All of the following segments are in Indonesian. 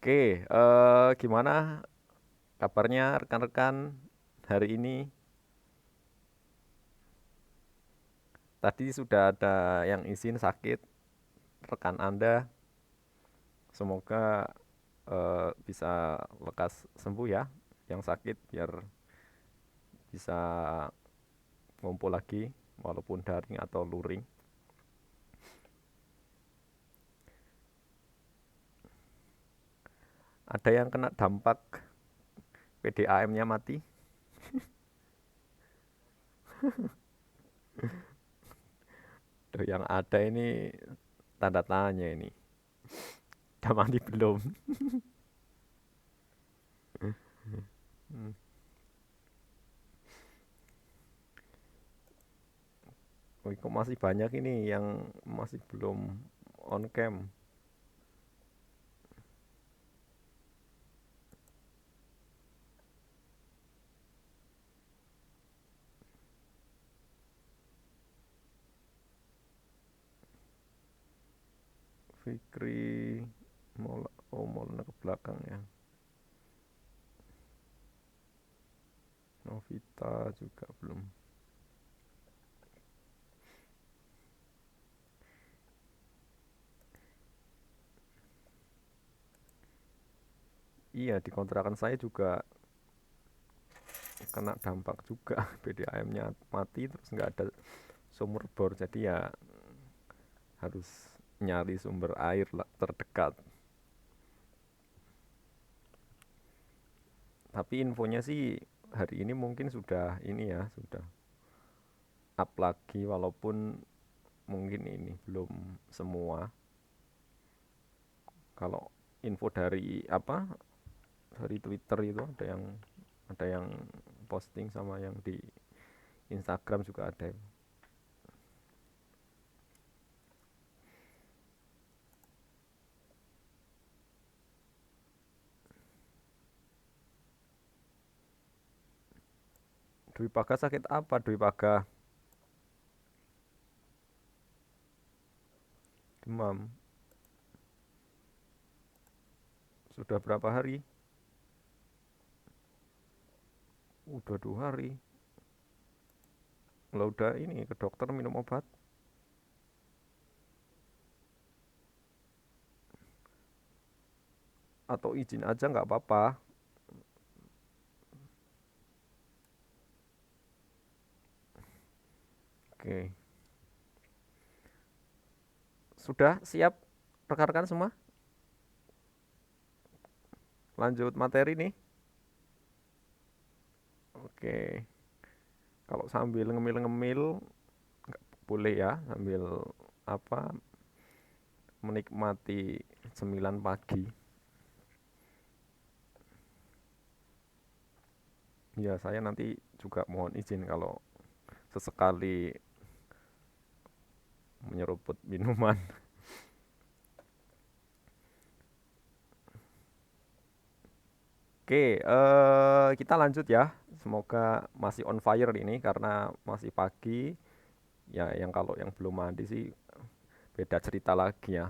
Oke, gimana kabarnya rekan-rekan hari ini? Tadi sudah ada yang izin sakit, rekan Anda. Semoga bisa lekas sembuh ya, yang sakit biar bisa ngumpul lagi, walaupun daring atau luring. Ada yang kena dampak PDAM-nya mati? Tuh, yang ada ini tanda tanya ini. Udah mati belum? Hmm. Wih, kok masih banyak ini yang masih belum on cam. Fikri Maulana ke belakang ya. Novita juga belum. Iya, di kontrakan saya juga kena dampak juga. PDAM-nya mati terus nggak ada sumur bor, jadi ya harus nyari sumber air terdekat. Tapi infonya sih hari ini mungkin sudah ini ya, sudah up lagi walaupun mungkin ini belum semua. Kalau info dari apa? Dari Twitter itu ada yang posting sama yang di Instagram juga ada. Dwi Paga sakit apa Dwi Paga? Demam. Sudah berapa hari? Udah 2 hari. Kalau udah ini ke dokter minum obat atau izin aja nggak apa-apa. Oke. Sudah siap rekan-rekan semua? Lanjut materi nih. Oke. Kalau sambil ngemil-ngemil boleh ya, sambil apa menikmati cemilan pagi. Ya, saya nanti juga mohon izin kalau sesekali menyeruput minuman. Oke, kita lanjut ya. Semoga masih on fire ini karena masih pagi. Ya, yang kalau yang belum mandi sih beda cerita lagi ya.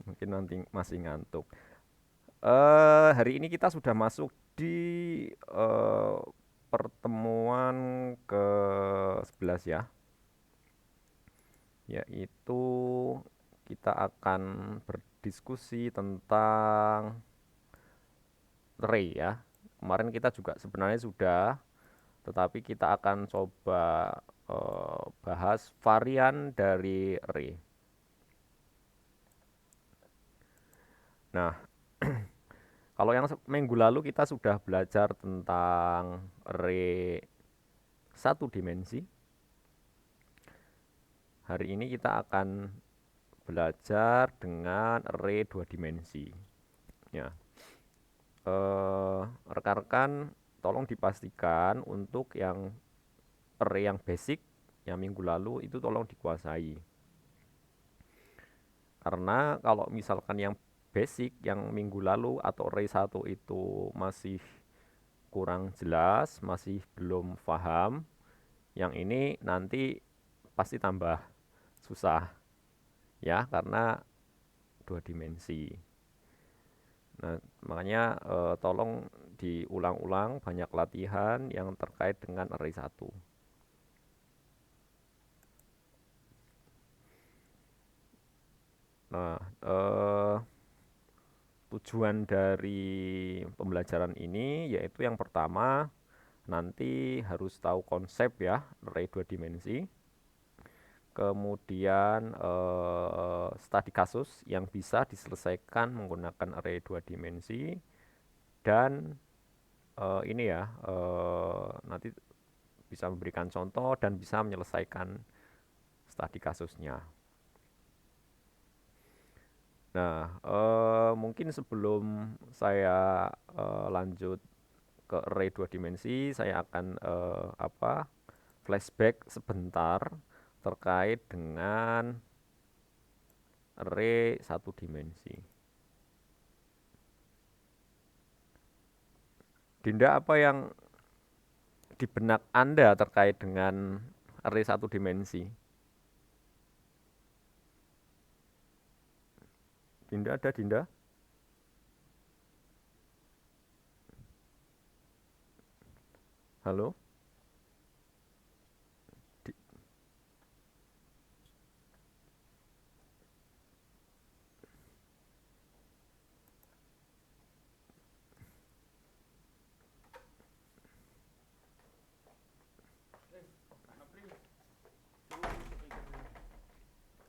Mungkin nanti masih ngantuk. Hari ini kita sudah masuk di pertemuan ke-11 ya. Yaitu kita akan berdiskusi tentang array ya. Kemarin kita juga sebenarnya sudah, tetapi kita akan coba bahas varian dari array. Nah, kalau yang minggu lalu kita sudah belajar tentang array satu dimensi. Hari ini kita akan belajar dengan array 2 dimensi. Ya, rekan-rekan tolong dipastikan untuk yang array yang basic yang minggu lalu itu tolong dikuasai. Karena kalau misalkan yang basic yang minggu lalu atau array 1 itu masih kurang jelas, masih belum paham, yang ini nanti pasti tambah susah ya karena 2 dimensi. Nah, makanya tolong diulang-ulang banyak latihan yang terkait dengan array 1. Nah, tujuan dari pembelajaran ini yaitu yang pertama nanti harus tahu konsep ya array 2 dimensi. Kemudian studi kasus yang bisa diselesaikan menggunakan array 2 dimensi dan ini ya nanti bisa memberikan contoh dan bisa menyelesaikan studi kasusnya. Nah, mungkin sebelum saya lanjut ke array 2 dimensi, saya akan flashback sebentar terkait dengan array 1 dimensi. Dinda, apa yang di benak Anda terkait dengan array 1 dimensi? Dinda, ada Dinda? Halo? Di-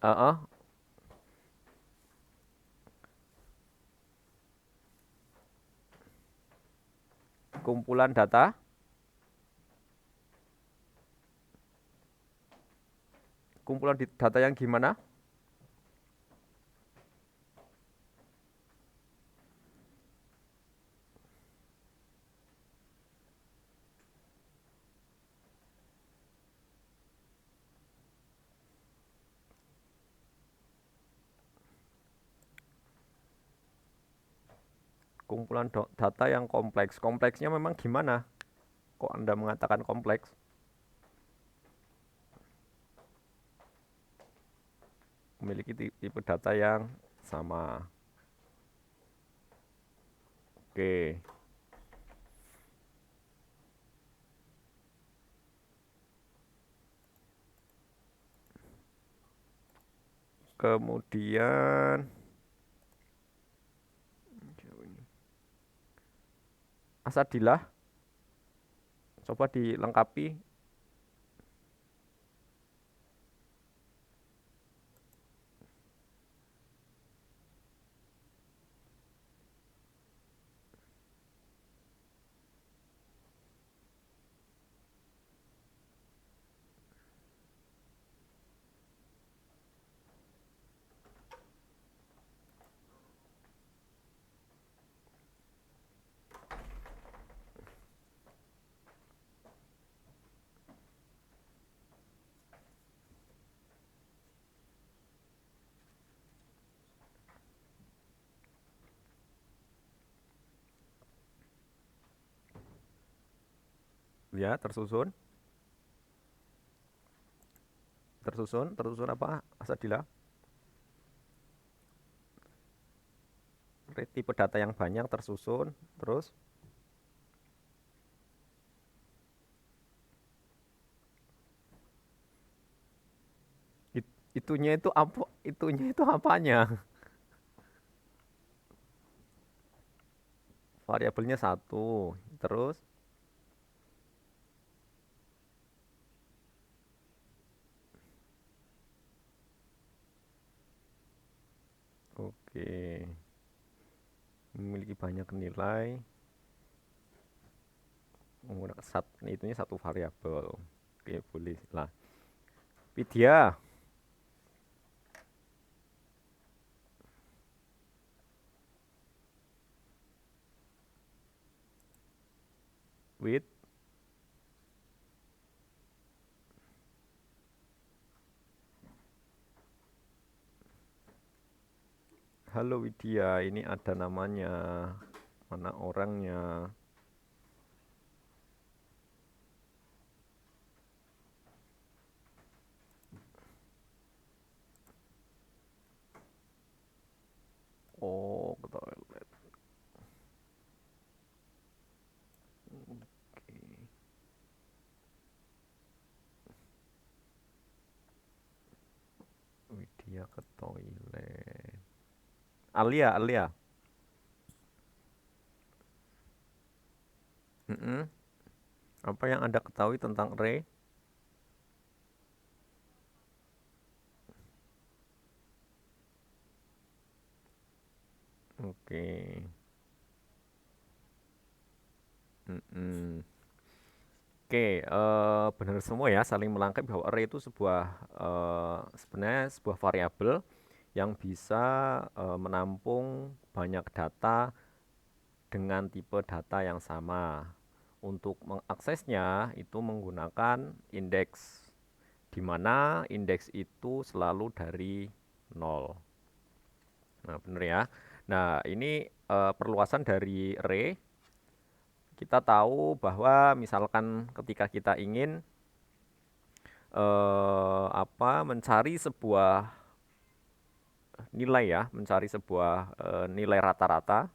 uh, kumpulan data? Kumpulan data yang gimana? Kumpulan data yang kompleks. Kompleksnya memang gimana? Kok Anda mengatakan kompleks? Memiliki tipe data yang sama. Oke. Kemudian Asadilah, coba dilengkapi. Ya, tersusun. Tersusun apa? Asadilah. Tipe data yang banyak tersusun. Terus itunya itu apa? Itunya itu apanya? Variabelnya satu. Terus oke. Memiliki banyak nilai. Menggunakan itunya satu variabel. Oke, boleh lah. Widya, Wid, halo Widya, ini ada namanya. Mana orangnya? Oh, ke toilet. Dia ke toilet. Alia, Alia. Mm-mm. Apa yang Anda ketahui tentang Ray? Oke. Mm-mm. Oke, benar semua ya, saling melengkapi bahwa array itu sebenarnya sebuah variabel yang bisa menampung banyak data dengan tipe data yang sama. Untuk mengaksesnya itu menggunakan indeks, di mana indeks itu selalu dari nol. Nah, benar ya. Nah, ini perluasan dari array. Kita tahu bahwa misalkan ketika kita ingin mencari sebuah nilai ya, mencari sebuah nilai rata-rata.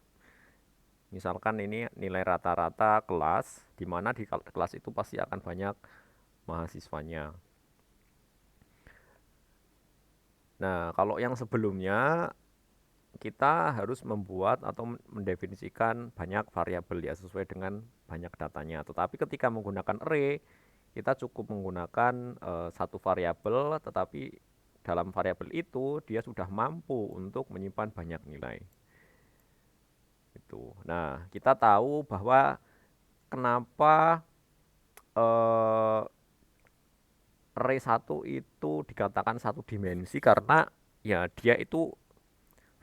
Misalkan ini nilai rata-rata kelas, di mana di kelas itu pasti akan banyak mahasiswanya. Nah, kalau yang sebelumnya kita harus membuat atau mendefinisikan banyak variabel ya sesuai dengan banyak datanya. Tetapi ketika menggunakan array, kita cukup menggunakan satu variabel, tetapi dalam variabel itu dia sudah mampu untuk menyimpan banyak nilai. Itu. Nah, kita tahu bahwa kenapa eh, array satu itu dikatakan satu dimensi karena ya dia itu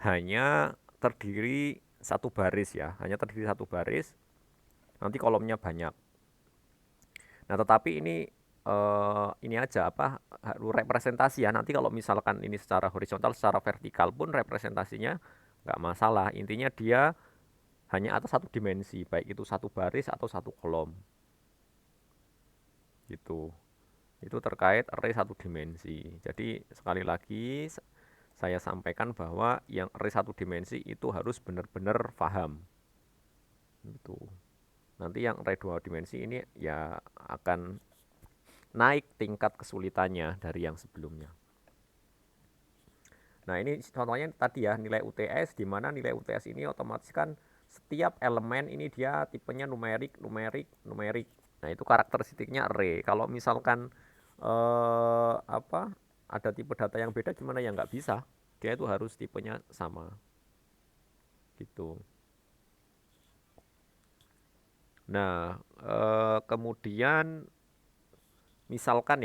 hanya terdiri satu baris ya, hanya terdiri satu baris, nanti kolomnya banyak. Nah, tetapi ini aja apa representasi ya. Nanti kalau misalkan ini secara horizontal, secara vertikal pun representasinya nggak masalah. Intinya dia hanya atas satu dimensi, baik itu satu baris atau satu kolom. Gitu. Itu terkait array satu dimensi. Jadi sekali lagi saya sampaikan bahwa yang array satu dimensi itu harus benar-benar paham. Gitu. Nanti yang array dua dimensi ini ya akan naik tingkat kesulitannya dari yang sebelumnya. Nah, ini contohnya tadi ya, nilai UTS, di mana nilai UTS ini otomatis kan setiap elemen ini dia tipenya numerik, numerik, numerik. Nah, itu karakteristiknya array. Kalau misalkan apa ada tipe data yang beda gimana ya nggak bisa. Dia itu harus tipenya sama. Gitu. Nah, kemudian misalkan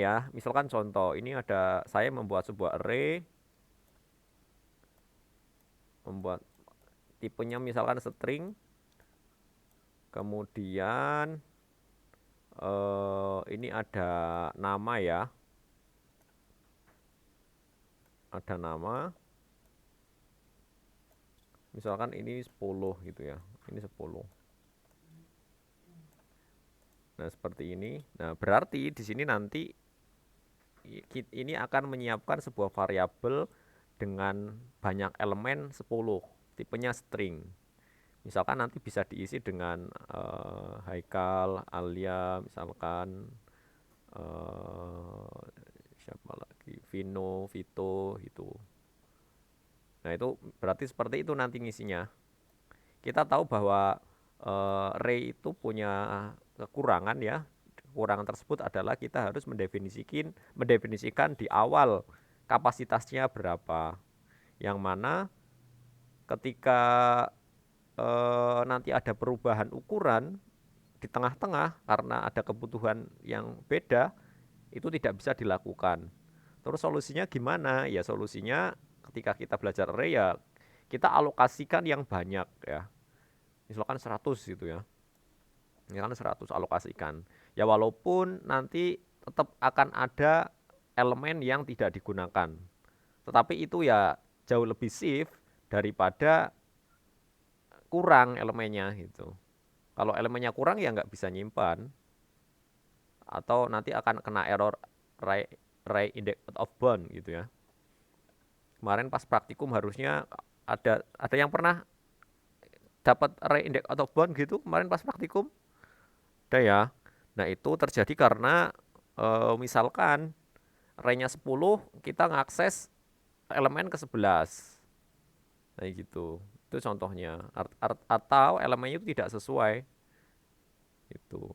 contoh, ini ada saya membuat sebuah array, membuat tipenya misalkan string, kemudian ini ada nama ya, ada nama, misalkan ini 10 gitu ya, ini 10. Nah, seperti ini. Nah, berarti di sini nanti ini akan menyiapkan sebuah variabel dengan banyak elemen 10, tipenya string. Misalkan nanti bisa diisi dengan Haikal, Alia, misalkan uh, siapa lagi, Vino, Vito gitu. Nah, itu berarti seperti itu nanti ngisinya. Kita tahu bahwa Ray itu punya kekurangan ya. Kekurangan tersebut adalah kita harus mendefinisikan di awal kapasitasnya berapa. Yang mana ketika nanti ada perubahan ukuran di tengah-tengah karena ada kebutuhan yang beda, itu tidak bisa dilakukan. Terus solusinya gimana? Ya solusinya ketika kita belajar array ya kita alokasikan yang banyak ya. Misalkan 100 gitu ya. Misalkan 100 alokasikan. Ya walaupun nanti tetap akan ada elemen yang tidak digunakan. Tetapi itu ya jauh lebih safe daripada kurang elemennya gitu. Kalau elemennya kurang ya nggak bisa nyimpan atau nanti akan kena error array, array index out of bound gitu ya. Kemarin pas praktikum harusnya ada yang pernah dapat array index out of bound gitu kemarin pas praktikum. Ada ya. Nah, itu terjadi karena misalkan array-nya 10 kita ngakses elemen ke-11. Nah gitu. Itu contohnya. Atau elemennya itu tidak sesuai. Itu.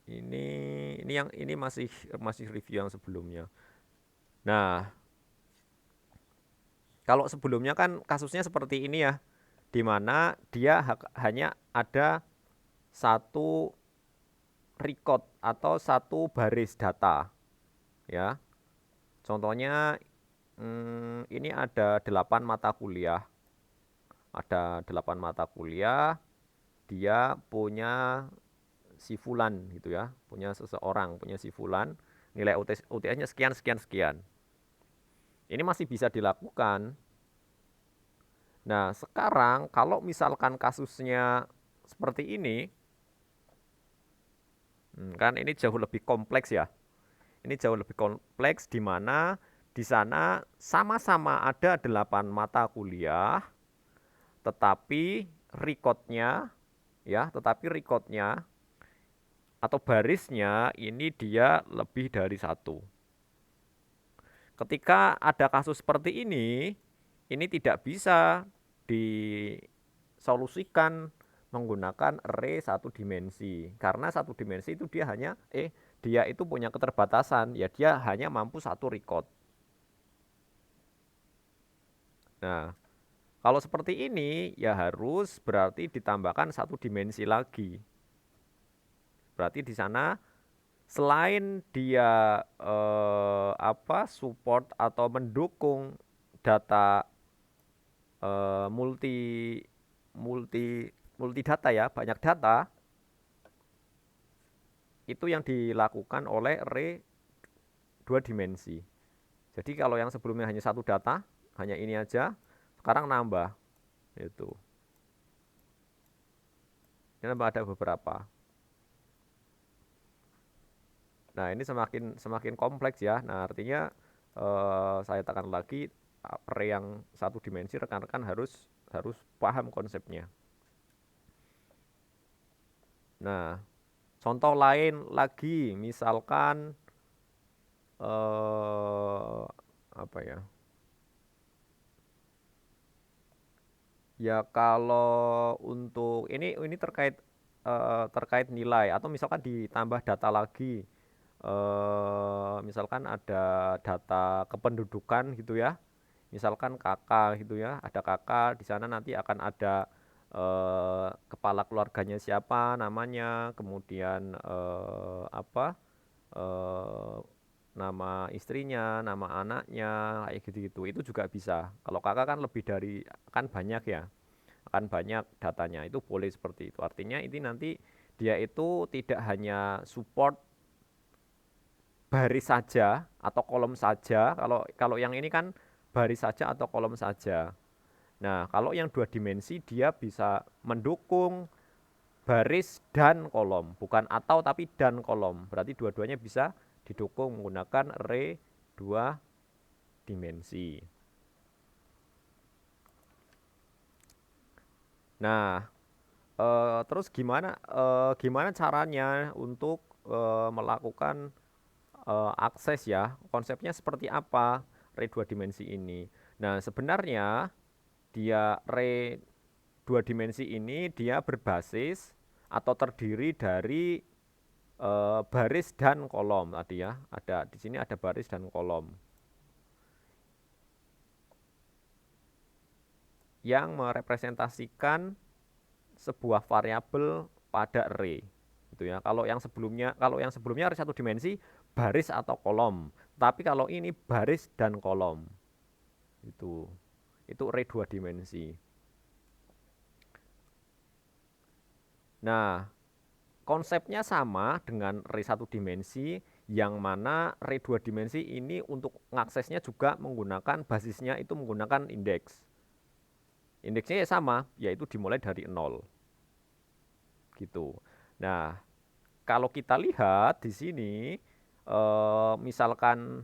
Ini ini masih masih review yang sebelumnya. Nah, kalau sebelumnya kan kasusnya seperti ini ya, di mana dia hanya ada satu record atau satu baris data, ya. Contohnya ini ada 8 mata kuliah, dia punya si fulan gitu ya, punya seseorang, punya si fulan, nilai UTS-nya sekian sekian sekian. Ini masih bisa dilakukan. Nah, sekarang kalau misalkan kasusnya seperti ini, kan ini jauh lebih kompleks ya. Ini jauh lebih kompleks di mana di sana sama-sama ada 8 mata kuliah, tetapi recordnya atau barisnya ini dia lebih dari satu. Ketika ada kasus seperti ini tidak bisa disolusikan menggunakan array satu dimensi. Karena satu dimensi itu dia itu punya keterbatasan, ya dia hanya mampu satu record. Nah, kalau seperti ini ya harus berarti ditambahkan satu dimensi lagi. Berarti di sana selain dia support atau mendukung data multi multi multi data ya, banyak data, itu yang dilakukan oleh array dua dimensi. Jadi kalau yang sebelumnya hanya satu data, hanya ini aja, sekarang nambah itu. Ini nambah ada beberapa. Nah, ini semakin kompleks ya. Nah, artinya saya tekan lagi array yang satu dimensi, rekan-rekan harus paham konsepnya. Nah, contoh lain lagi, misalkan apa ya? Ya kalau untuk ini terkait nilai atau misalkan ditambah data lagi, misalkan ada data kependudukan gitu ya, misalkan kakak gitu ya, ada kakak di sana nanti akan ada kepala keluarganya siapa namanya, kemudian eh, nama istrinya, nama anaknya, kayak gitu-gitu. Itu juga bisa. Kalau kakak kan lebih dari, kan banyak ya, akan banyak datanya. Itu boleh seperti itu. Artinya ini nanti dia itu tidak hanya support baris saja atau kolom saja. Kalau yang ini kan baris saja atau kolom saja. Nah, kalau yang dua dimensi dia bisa mendukung baris dan kolom, bukan atau tapi dan kolom. Berarti dua-duanya bisa didukung menggunakan array dua dimensi. Nah, terus gimana caranya untuk melakukan akses ya? Konsepnya seperti apa array dua dimensi ini? Nah, sebenarnya array dua dimensi ini dia berbasis atau terdiri dari baris dan kolom tadi ya. Di sini ada baris dan kolom yang merepresentasikan sebuah variabel pada array. Gitu ya. Kalau yang sebelumnya array satu dimensi baris atau kolom. Tapi kalau ini baris dan kolom. Itu array dua dimensi. Nah, konsepnya sama dengan array satu dimensi, yang mana array dua dimensi ini untuk mengaksesnya juga menggunakan basisnya itu menggunakan indeks. Indeksnya ya sama, yaitu dimulai dari 0. Gitu. Nah, kalau kita lihat di sini, misalkan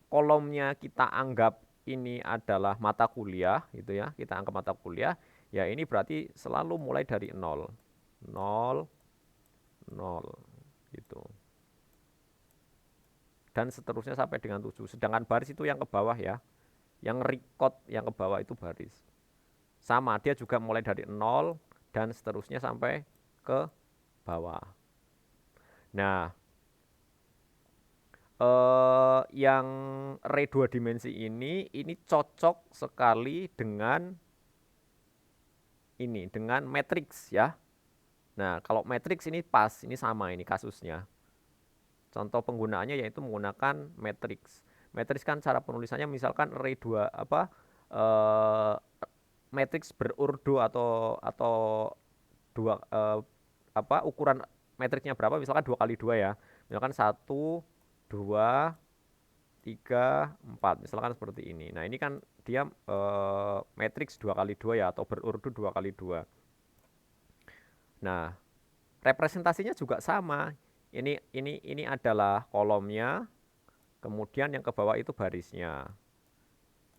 kolomnya kita anggap ini adalah mata kuliah, gitu ya, kita anggap mata kuliah, ya ini berarti selalu mulai dari 0. 0, 0 gitu. Dan seterusnya sampai dengan 7. Sedangkan baris itu yang ke bawah ya. Yang record yang ke bawah itu baris. Sama, dia juga mulai dari 0 dan seterusnya sampai ke bawah. Nah, yang array 2 dimensi ini cocok sekali dengan ini, dengan matriks ya. Nah, kalau matriks ini pas, ini sama ini kasusnya. Contoh penggunaannya yaitu menggunakan matriks. Matriks kan cara penulisannya misalkan array 2 eh, matriks berurdu atau dua ukuran matriksnya berapa, misalkan 2 kali 2 ya. Misalkan 1 2 3 4 misalkan seperti ini. Nah, ini kan dia matriks 2 kali 2 ya, atau berurdu 2 kali 2. Nah, representasinya juga sama. Ini adalah kolomnya, kemudian yang ke bawah itu barisnya.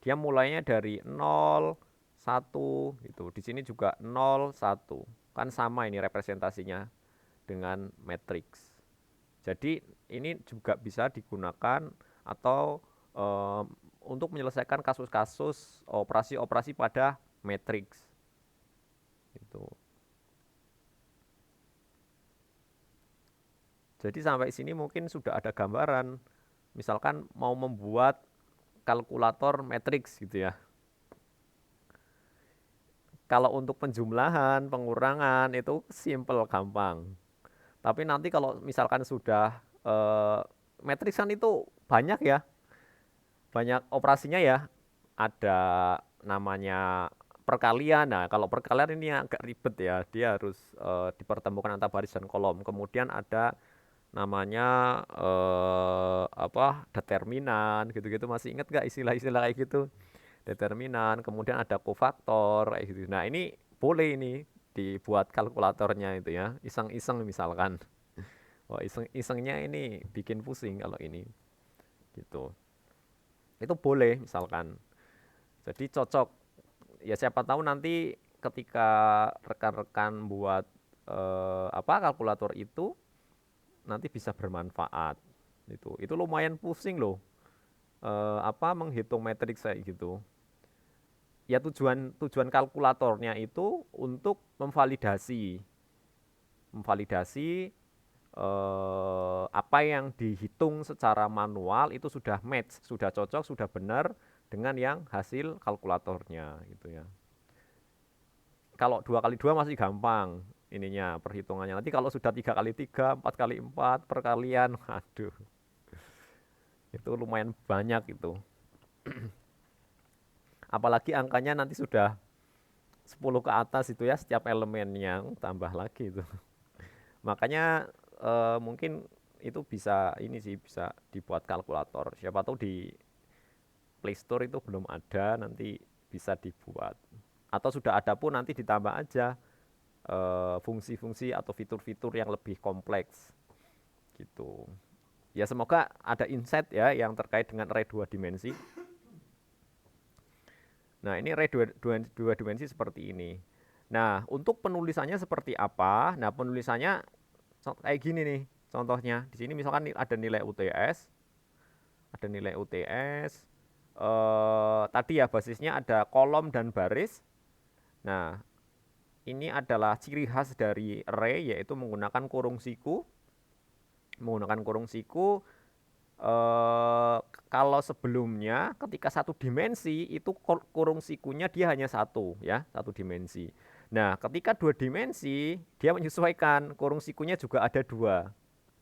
Dia mulainya dari 0, 1 gitu. Di sini juga 0, 1. Kan sama ini representasinya dengan matriks. Jadi ini juga bisa digunakan atau untuk menyelesaikan kasus-kasus operasi-operasi pada matriks. Gitu. Jadi sampai sini mungkin sudah ada gambaran. Misalkan mau membuat kalkulator matriks gitu ya. Kalau untuk penjumlahan, pengurangan itu simple, gampang. Tapi nanti kalau misalkan sudah matriks kan itu banyak ya. Banyak operasinya ya. Ada namanya perkalian. Nah, kalau perkalian ini agak ribet ya. Dia harus dipertemukan antara baris dan kolom. Kemudian ada namanya determinan gitu-gitu, masih ingat gak istilah-istilah kayak gitu, determinan, kemudian ada kofaktor kayak gitu. Nah, ini boleh ini dibuat kalkulatornya itu ya, iseng-iseng misalkan. Oh, iseng-isengnya ini bikin pusing kalau ini gitu, itu boleh misalkan. Jadi cocok ya, siapa tahu nanti ketika rekan-rekan buat kalkulator itu nanti bisa bermanfaat. Itu lumayan pusing loh. Menghitung matriks kayak gitu. Ya tujuan kalkulatornya itu untuk memvalidasi apa yang dihitung secara manual itu sudah match, sudah cocok, sudah benar dengan yang hasil kalkulatornya gitu ya. Kalau 2 kali 2 masih gampang ininya perhitungannya. Nanti kalau sudah 3 kali 3, 4 kali 4 perkalian, aduh. Itu lumayan banyak itu. Apalagi angkanya nanti sudah 10 ke atas itu ya, setiap elemennya tambah lagi itu. Makanya mungkin itu bisa ini sih, bisa dibuat kalkulator. Siapa tahu di Play Store itu belum ada, nanti bisa dibuat. Atau sudah ada pun nanti ditambah aja fungsi-fungsi atau fitur-fitur yang lebih kompleks gitu. Ya, semoga ada insight ya yang terkait dengan array 2 dimensi. Nah, ini array 2 dimensi seperti ini. Nah, untuk penulisannya seperti apa? Nah, penulisannya kayak gini nih contohnya. Di sini misalkan ada nilai UTS. Ada nilai UTS. Tadi ya basisnya ada kolom dan baris. Nah, ini adalah ciri khas dari array, yaitu menggunakan kurung siku. Menggunakan kurung siku. Kalau sebelumnya ketika satu dimensi itu kurung sikunya dia hanya satu ya, satu dimensi. Nah, ketika 2 dimensi dia menyesuaikan kurung sikunya juga ada 2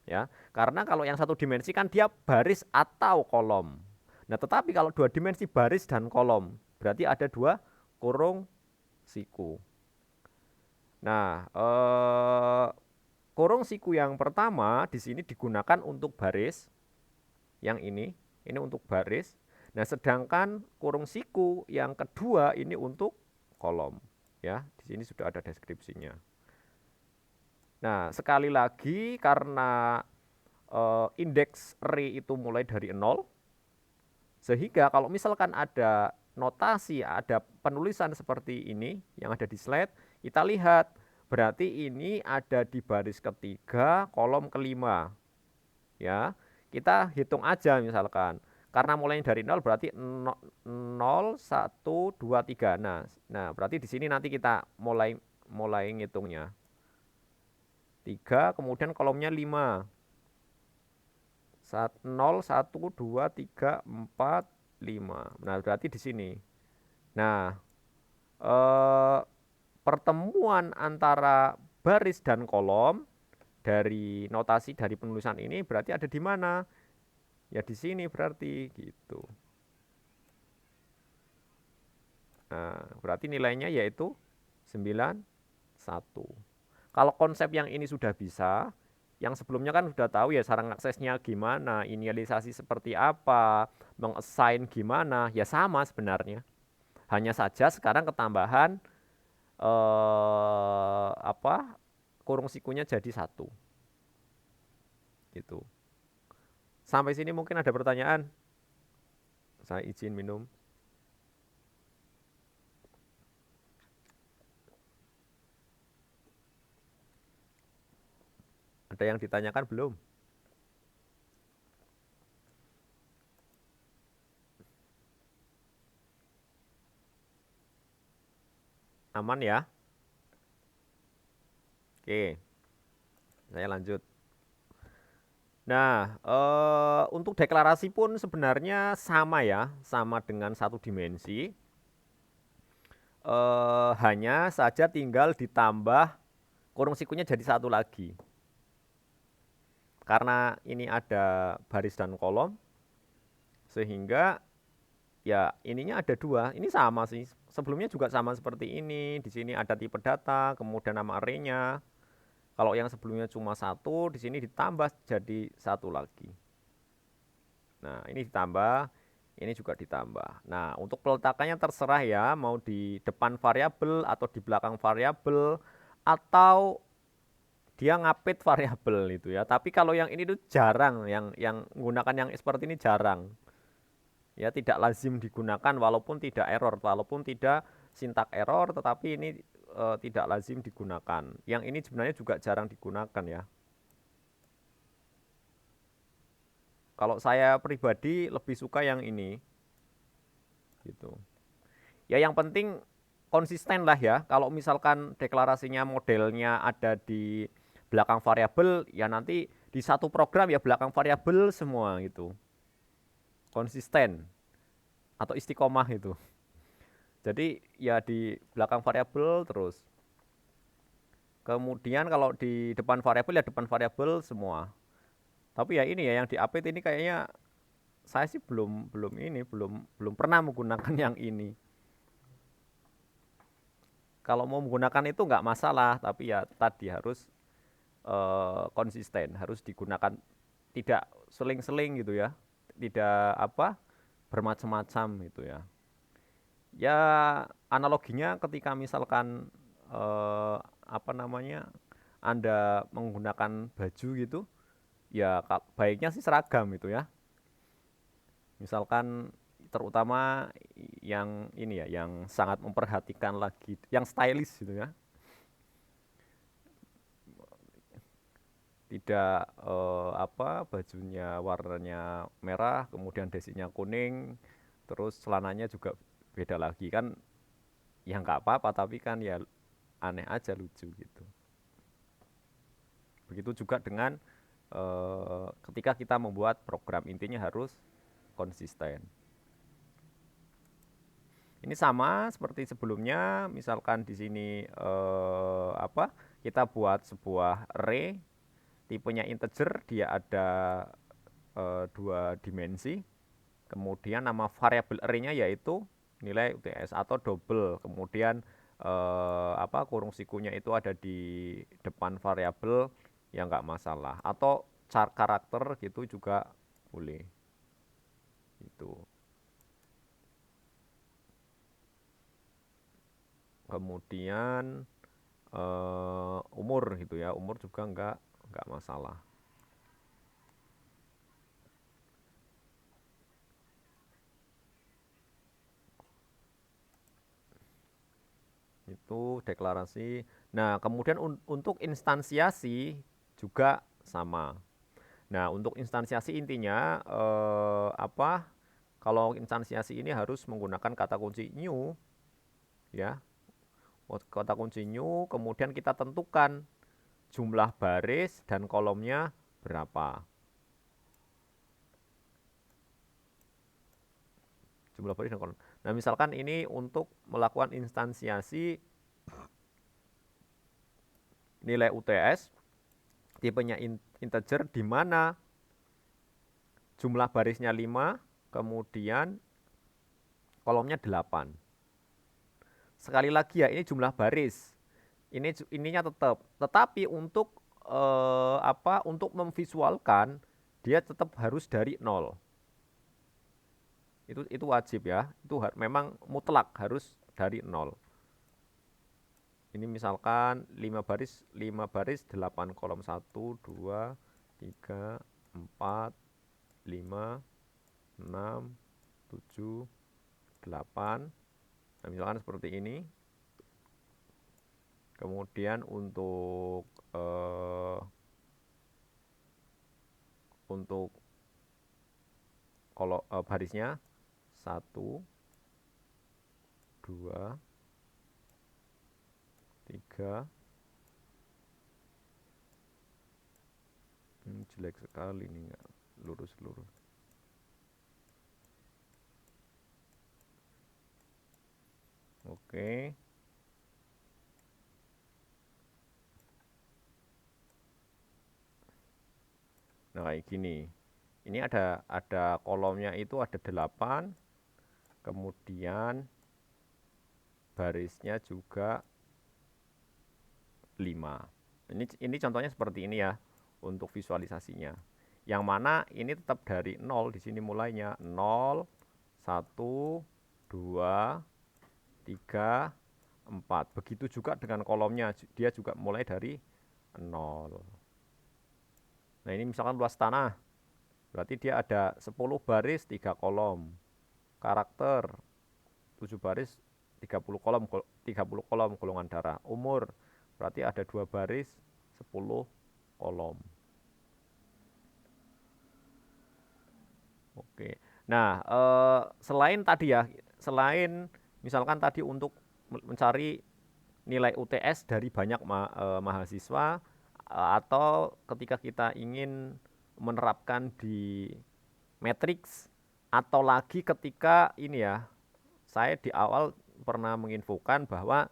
ya. Karena kalau yang satu dimensi kan dia baris atau kolom. Nah, tetapi kalau 2 dimensi baris dan kolom berarti ada 2 kurung siku. Nah, kurung siku yang pertama di sini digunakan untuk baris. Yang ini untuk baris. Nah, sedangkan kurung siku yang kedua ini untuk kolom. Ya, di sini sudah ada deskripsinya. Nah, sekali lagi karena indeks array itu mulai dari 0, sehingga kalau misalkan ada notasi, ada penulisan seperti ini yang ada di slide, kita lihat berarti ini ada di baris ketiga, kolom kelima. Ya, kita hitung aja misalkan. Karena mulainya dari 0 berarti 0, 1, 2, 3. Nah, berarti di sini nanti kita mulai ngitungnya. 3, kemudian kolomnya 5. 0, 1, 2, 3, 4, 5. Nah, berarti di sini. Nah, eh, pertemuan antara baris dan kolom dari notasi dari penulisan ini berarti ada di mana? Ya di sini berarti gitu. Nah, berarti nilainya yaitu 91. Kalau konsep yang ini sudah bisa, yang sebelumnya kan sudah tahu ya cara aksesnya gimana, inisialisasi seperti apa, mengassign gimana, ya sama sebenarnya. Hanya saja sekarang ketambahan apa kurung sikunya jadi 1. Gitu. Sampai sini mungkin ada pertanyaan. Saya izin minum. Ada yang ditanyakan belum? Aman ya? Oke, saya lanjut. Nah, untuk deklarasi pun sebenarnya sama ya, sama dengan satu dimensi. Hanya saja tinggal ditambah kurung sikunya jadi 1 lagi. Karena ini ada baris dan kolom, sehingga ya ininya ada 2. Ini sama sih. Sebelumnya juga sama seperti ini. Di sini ada tipe data, kemudian nama array-nya. Kalau yang sebelumnya cuma 1, di sini ditambah jadi 1 lagi. Nah, ini ditambah, ini juga ditambah. Nah, untuk peletakannya terserah ya, mau di depan variabel atau di belakang variabel atau dia ngapit variabel itu ya. Tapi kalau yang ini tuh jarang, yang menggunakan yang seperti ini jarang. Ya, tidak lazim digunakan walaupun tidak error, walaupun tidak sintak error, tetapi ini tidak lazim digunakan. Yang ini sebenarnya juga jarang digunakan ya. Kalau saya pribadi lebih suka yang ini. Gitu. Ya yang penting konsisten lah ya. Kalau misalkan deklarasinya modelnya ada di belakang variabel, ya nanti di satu program ya belakang variabel semua gitu. Konsisten atau istiqomah itu. Jadi ya di belakang variabel terus. Kemudian kalau di depan variabel ya depan variabel semua. Tapi ya ini ya yang di update ini kayaknya saya sih belum pernah menggunakan yang ini. Kalau mau menggunakan itu nggak masalah, tapi ya tadi harus konsisten, harus digunakan tidak seling-seling gitu ya, tidak apa bermacam-macam gitu ya. Ya analoginya ketika misalkan apa namanya Anda menggunakan baju gitu, ya baiknya sih seragam itu ya. Misalkan terutama yang ini ya, yang sangat memperhatikan lagi, yang stylish gitu ya. Tidak apa bajunya warnanya merah, kemudian dasinya kuning, terus celananya juga beda lagi kan, ya nggak apa-apa tapi kan ya aneh aja lucu gitu. Begitu juga dengan ketika kita membuat program intinya harus konsisten. Ini sama seperti sebelumnya, misalkan di sini apa kita buat sebuah array tipenya integer, dia ada 2 dimensi. Kemudian nama variabel array-nya yaitu nilai UTS atau double. Kemudian apa kurung sikunya itu ada di depan variabel, ya nggak masalah. Atau char karakter gitu juga boleh. Itu. Kemudian umur gitu ya, umur juga nggak masalah. Itu itu deklarasi. Nah, kemudian untuk instansiasi juga sama. Nah, untuk instansiasi intinya apa? Kalau instansiasi ini harus menggunakan kata kunci new, ya. Kata kunci new, kemudian kita tentukan jumlah baris dan kolomnya berapa. Jumlah baris dan kolom. Nah, misalkan ini untuk melakukan instansiasi nilai UTS, tipenya integer, di mana jumlah barisnya 5, kemudian kolomnya 8. Sekali lagi ya, ini jumlah baris. Ininya tetapi untuk untuk memvisualkan dia tetap harus dari 0. Itu wajib ya. Itu memang mutlak harus dari 0. Ini misalkan 5 baris 8 kolom, 1 2 3 4 5 6 7 8. Nah, misalkan seperti ini. Kemudian untuk kalau barisnya 1 2 3. Jelek sekali nih, nggak lurus-lurus. Oke. Nah, kayak gini. Ini ada kolomnya itu ada 8, kemudian barisnya juga 5. Ini contohnya seperti ini ya untuk visualisasinya. Yang mana ini tetap dari 0 di sini mulainya 0 1 2 3 4. Begitu juga dengan kolomnya, dia juga mulai dari 0. Nah, ini misalkan luas tanah. Berarti dia ada 10 baris 3 kolom. Karakter 7 baris 30 kolom, 30 kolom golongan darah. Umur berarti ada 2 baris 10 kolom. Oke. Nah, selain tadi ya, selain misalkan tadi untuk mencari nilai UTS dari banyak mahasiswa, atau ketika kita ingin menerapkan di matriks, atau lagi ketika ini ya, saya di awal pernah menginfokan bahwa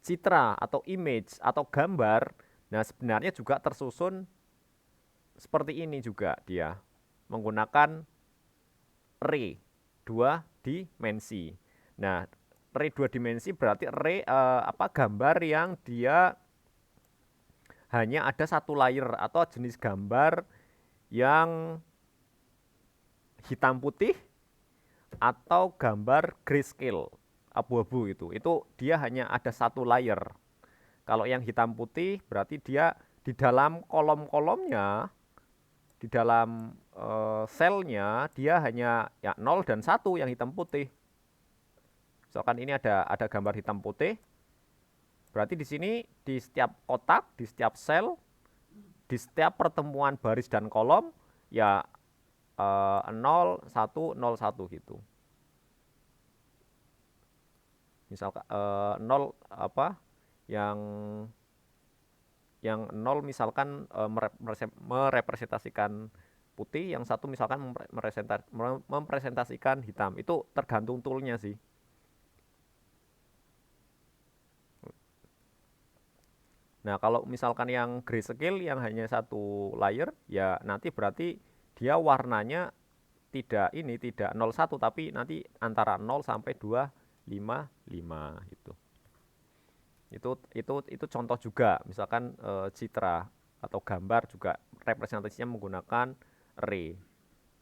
citra atau image atau gambar, nah sebenarnya juga tersusun seperti ini juga dia, menggunakan ray 2 dimensi. Nah, ray 2 dimensi berarti ray gambar yang dia hanya ada satu layer atau jenis gambar yang hitam putih atau gambar grayscale abu-abu itu dia hanya ada satu layer. Kalau yang hitam putih berarti dia di dalam kolom-kolomnya, di dalam selnya dia hanya ya 0 dan 1 yang hitam putih. Misalkan ini ada gambar hitam putih, berarti di sini di setiap kotak, di setiap sel, di setiap pertemuan baris dan kolom ya 0 1 0 1 gitu. Misalkan 0 apa yang 0 misalkan merepresentasikan putih, yang satu misalkan mempresentasikan hitam. Itu tergantung toolnya sih. Nah, kalau misalkan yang grayscale yang hanya satu layer, ya nanti berarti dia warnanya tidak 01 tapi nanti antara 0 sampai 255 gitu. Itu contoh juga, misalkan citra atau gambar juga representasinya menggunakan array.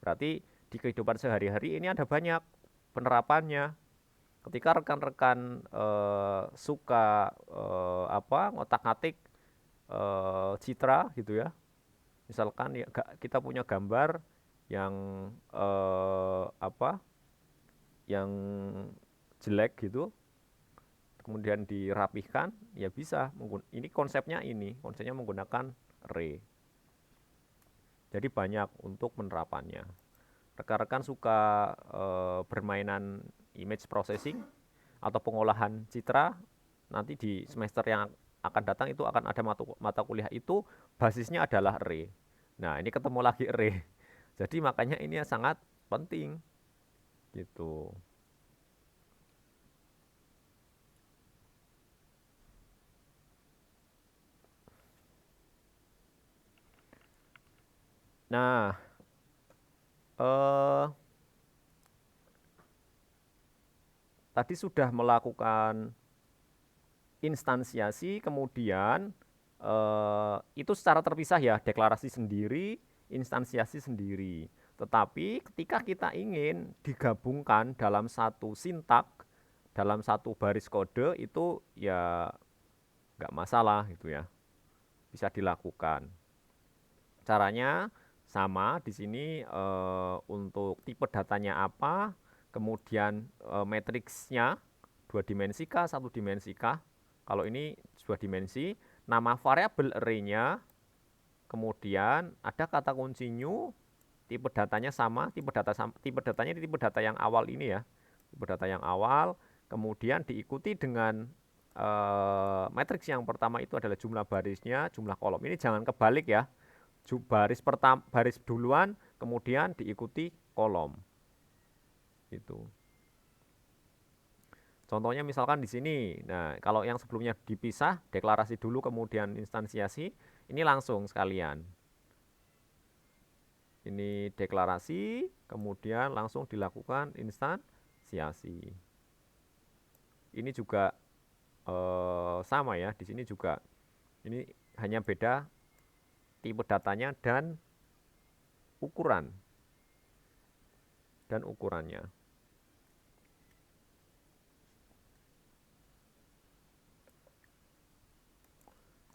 Berarti di kehidupan sehari-hari ini ada banyak penerapannya. Ketika rekan-rekan suka ngotak-ngatik citra gitu ya. Misalkan ya, kita punya gambar yang yang jelek gitu, kemudian dirapihkan, ya bisa. Ini konsepnya menggunakan array. Jadi banyak untuk penerapannya. Rekan-rekan suka bermainan image processing atau pengolahan citra, nanti di semester yang akan datang itu akan ada mata kuliah itu basisnya adalah array. Nah, ini ketemu lagi array. Jadi makanya ini sangat penting gitu. Nah, eh, tadi sudah melakukan instansiasi, kemudian itu secara terpisah ya, deklarasi sendiri, instansiasi sendiri. Tetapi ketika kita ingin digabungkan dalam satu sintak, dalam satu baris kode, itu ya nggak masalah gitu ya, bisa dilakukan. Caranya sama di sini untuk tipe datanya apa, kemudian matriksnya 2 dimensi kah, 1 dimensi kah. Kalau ini 2 dimensi, nama variabel array-nya, kemudian ada kata kunci new, tipe datanya sama, tipe datanya ini tipe data yang awal ini ya, tipe data yang awal, kemudian diikuti dengan matriks yang pertama itu adalah jumlah barisnya, jumlah kolom. Ini jangan kebalik ya, baris duluan, kemudian diikuti kolom. Itu. Contohnya misalkan di sini. Nah, kalau yang sebelumnya dipisah, deklarasi dulu kemudian instansiasi, ini langsung sekalian. Ini deklarasi, kemudian langsung dilakukan instansiasi. Ini juga sama ya, di sini juga. Ini hanya beda tipe datanya dan ukurannya.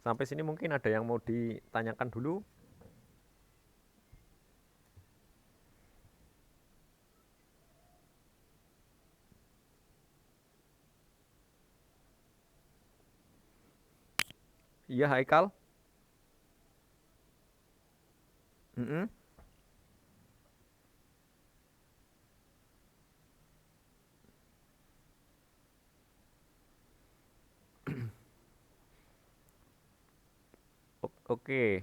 Sampai sini mungkin ada yang mau ditanyakan dulu. Iya, Haikal. Mm-mm. Oke.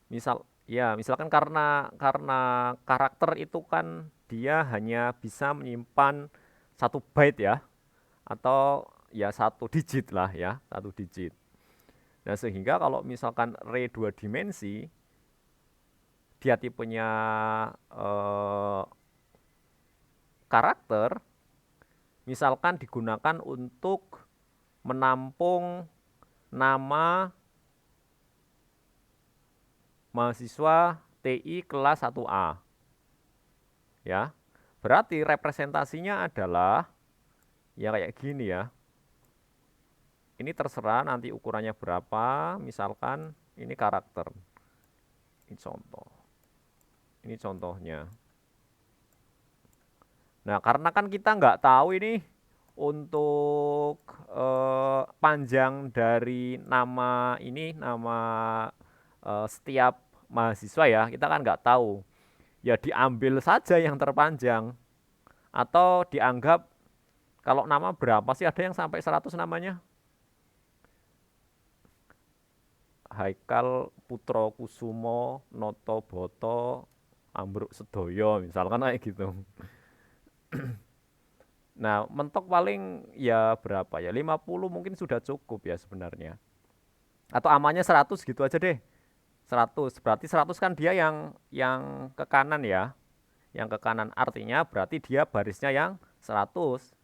Misalkan karena karakter itu kan dia hanya bisa menyimpan 1 byte ya, atau ya 1 digit lah ya, 1 digit. Nah, sehingga kalau misalkan array 2 dimensi, dia tipenya karakter, misalkan digunakan untuk menampung nama mahasiswa TI kelas 1A. Ya. Berarti representasinya adalah ya kayak gini ya. Ini terserah nanti ukurannya berapa, misalkan ini karakter. Ini contoh. Ini contohnya. Nah, karena kan kita nggak tahu ini untuk panjang dari nama setiap mahasiswa ya, kita kan nggak tahu. Ya diambil saja yang terpanjang, atau dianggap kalau nama berapa sih, ada yang sampai 100 namanya? Haikal Putro Kusumo Noto Boto Ambruk Sedoyo misalkan kayak gitu. Nah, mentok paling ya berapa ya? 50 mungkin sudah cukup ya sebenarnya. Atau amannya 100 gitu aja deh. 100. Berarti 100 kan dia yang ke kanan ya. Yang ke kanan artinya berarti dia barisnya yang 100.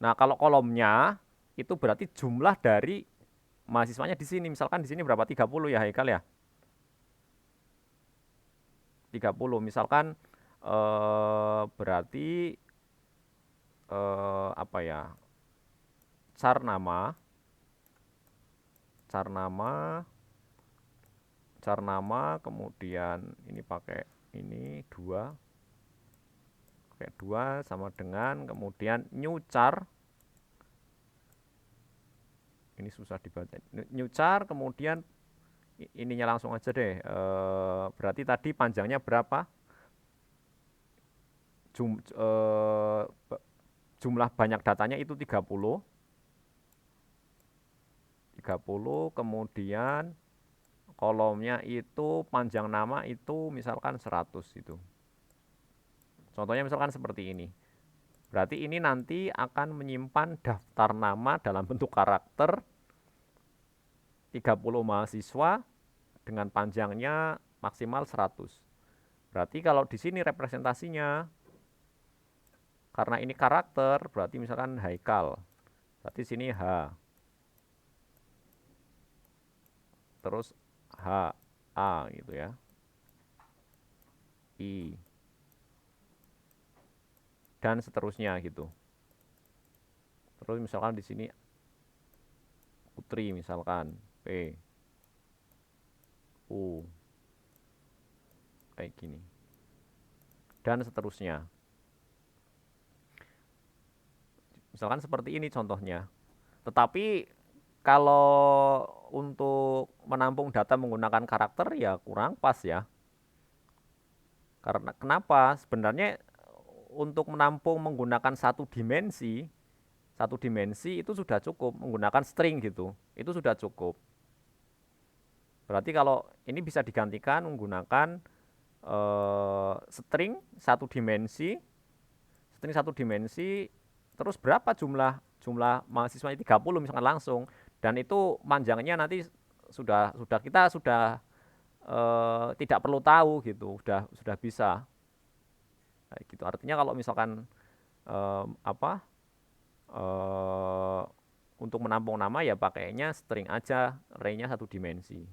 Nah, kalau kolomnya itu berarti jumlah dari mahasiswanya di sini. Misalkan di sini berapa? 30 ya Haikal ya? 30. Misalkan berarti apa ya? Char nama char nama kemudian ini pakai ini 2 pakai 2 sama dengan kemudian new char, ini susah dibaca, new char kemudian ininya langsung aja deh, berarti tadi panjangnya berapa, jumlah banyak datanya itu 30, kemudian kolomnya itu panjang nama itu misalkan 100 itu. Contohnya misalkan seperti ini. Berarti ini nanti akan menyimpan daftar nama dalam bentuk karakter 30 mahasiswa dengan panjangnya maksimal 100. Berarti kalau di sini representasinya, karena ini karakter, berarti misalkan Haikal. Berarti sini H. Terus H, A gitu ya. I. Dan seterusnya gitu. Terus misalkan di sini Putri misalkan P, U, kayak gini. Dan seterusnya. Misalkan seperti ini contohnya. Tetapi kalau untuk menampung data menggunakan karakter ya kurang pas ya. Karena kenapa? Sebenarnya untuk menampung menggunakan satu dimensi itu sudah cukup, menggunakan string gitu. Itu sudah cukup. Berarti kalau ini bisa digantikan menggunakan string satu dimensi, terus berapa jumlah mahasiswanya 30 misalkan langsung, dan itu panjangnya nanti kita sudah tidak perlu tahu gitu, sudah bisa. Nah, gitu. Artinya kalau misalkan apa untuk menampung nama ya pakainya string aja, array-nya satu dimensi.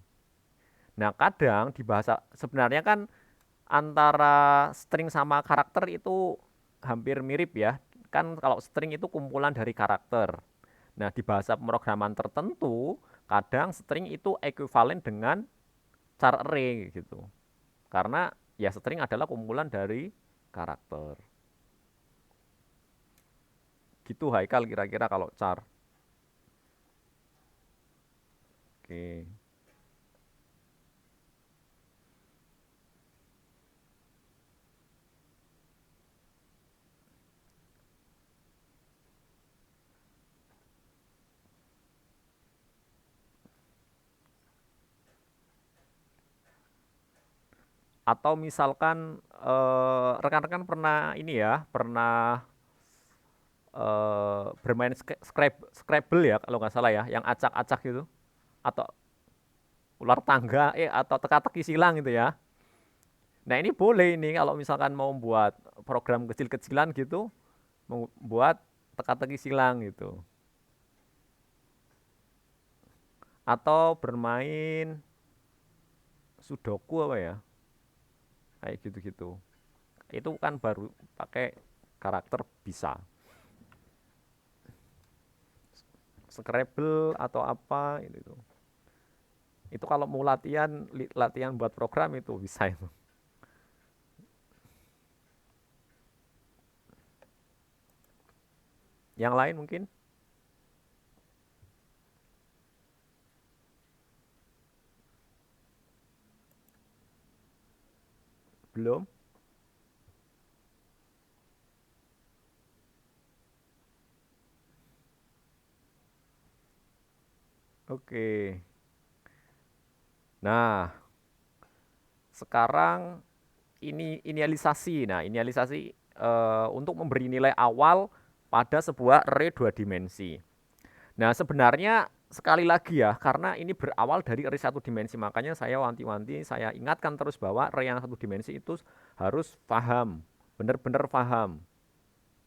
Nah, kadang di bahasa sebenarnya kan antara string sama karakter itu hampir mirip ya. Kan kalau string itu kumpulan dari karakter. Nah, di bahasa pemrograman tertentu, kadang string itu ekuivalen dengan char array gitu. Karena ya string adalah kumpulan dari karakter. Gitu Haikal kira-kira kalau char. Oke. Atau misalkan rekan-rekan pernah ini ya, pernah bermain Scrabble ya kalau nggak salah ya, yang acak-acak gitu, atau ular tangga, atau teka-teki silang gitu ya. Nah ini boleh ini kalau misalkan mau buat program kecil-kecilan gitu, membuat teka-teki silang gitu. Atau bermain sudoku apa ya, kayak gitu-gitu. Itu kan baru pakai karakter bisa. Scrabble atau apa itu. Itu kalau mau latihan buat program itu bisa itu. Yang lain mungkin belum. Oke. Nah, sekarang ini inialisasi. Nah, inialisasi untuk memberi nilai awal pada sebuah array 2 dimensi. Nah, sebenarnya sekali lagi ya, karena ini berawal dari array 1 dimensi, makanya saya wanti-wanti, saya ingatkan terus bahwa array yang 1 dimensi itu harus paham, benar-benar paham.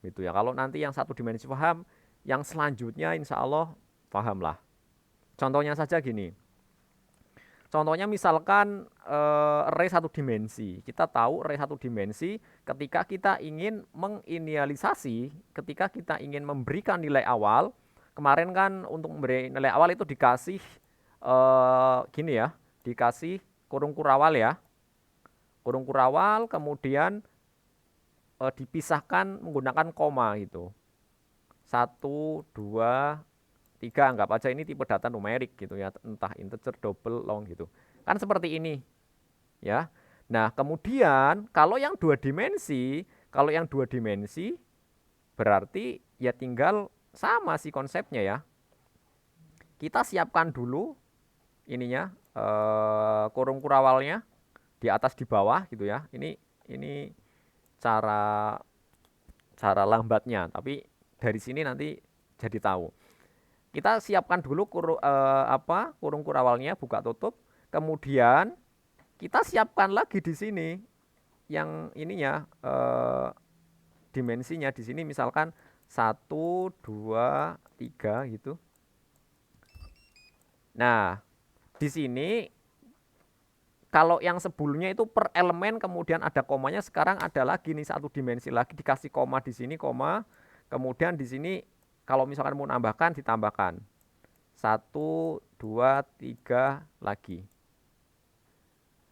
Gitu ya. Kalau nanti yang 1 dimensi paham, yang selanjutnya insya Allah paham lah. Contohnya saja gini. Contohnya misalkan array 1 dimensi. Kita tahu array 1 dimensi ketika kita ingin menginisialisasi, ketika kita ingin memberikan nilai awal. Kemarin kan untuk memberi nilai awal itu dikasih gini ya, dikasih kurung kurawal ya. Kurung kurawal kemudian dipisahkan menggunakan koma gitu. 1, 2, 3, anggap aja ini tipe data numerik gitu ya, entah integer, double, long gitu. Kan seperti ini ya. Nah, kemudian kalau yang dua dimensi berarti ya tinggal sama sih konsepnya ya. Kita siapkan dulu ininya kurung kurawalnya di atas di bawah gitu ya. Ini cara cara lambatnya, tapi dari sini nanti jadi tahu. Kita siapkan dulu kurung kurawalnya, buka tutup, kemudian kita siapkan lagi di sini yang ininya dimensinya di sini misalkan 1, 2, 3 gitu. Nah, di sini kalau yang sebelumnya itu per elemen kemudian ada komanya, sekarang ada lagi nih satu dimensi lagi dikasih koma di sini koma, kemudian di sini kalau misalkan mau nambahkan ditambahkan 1, 2, 3 lagi.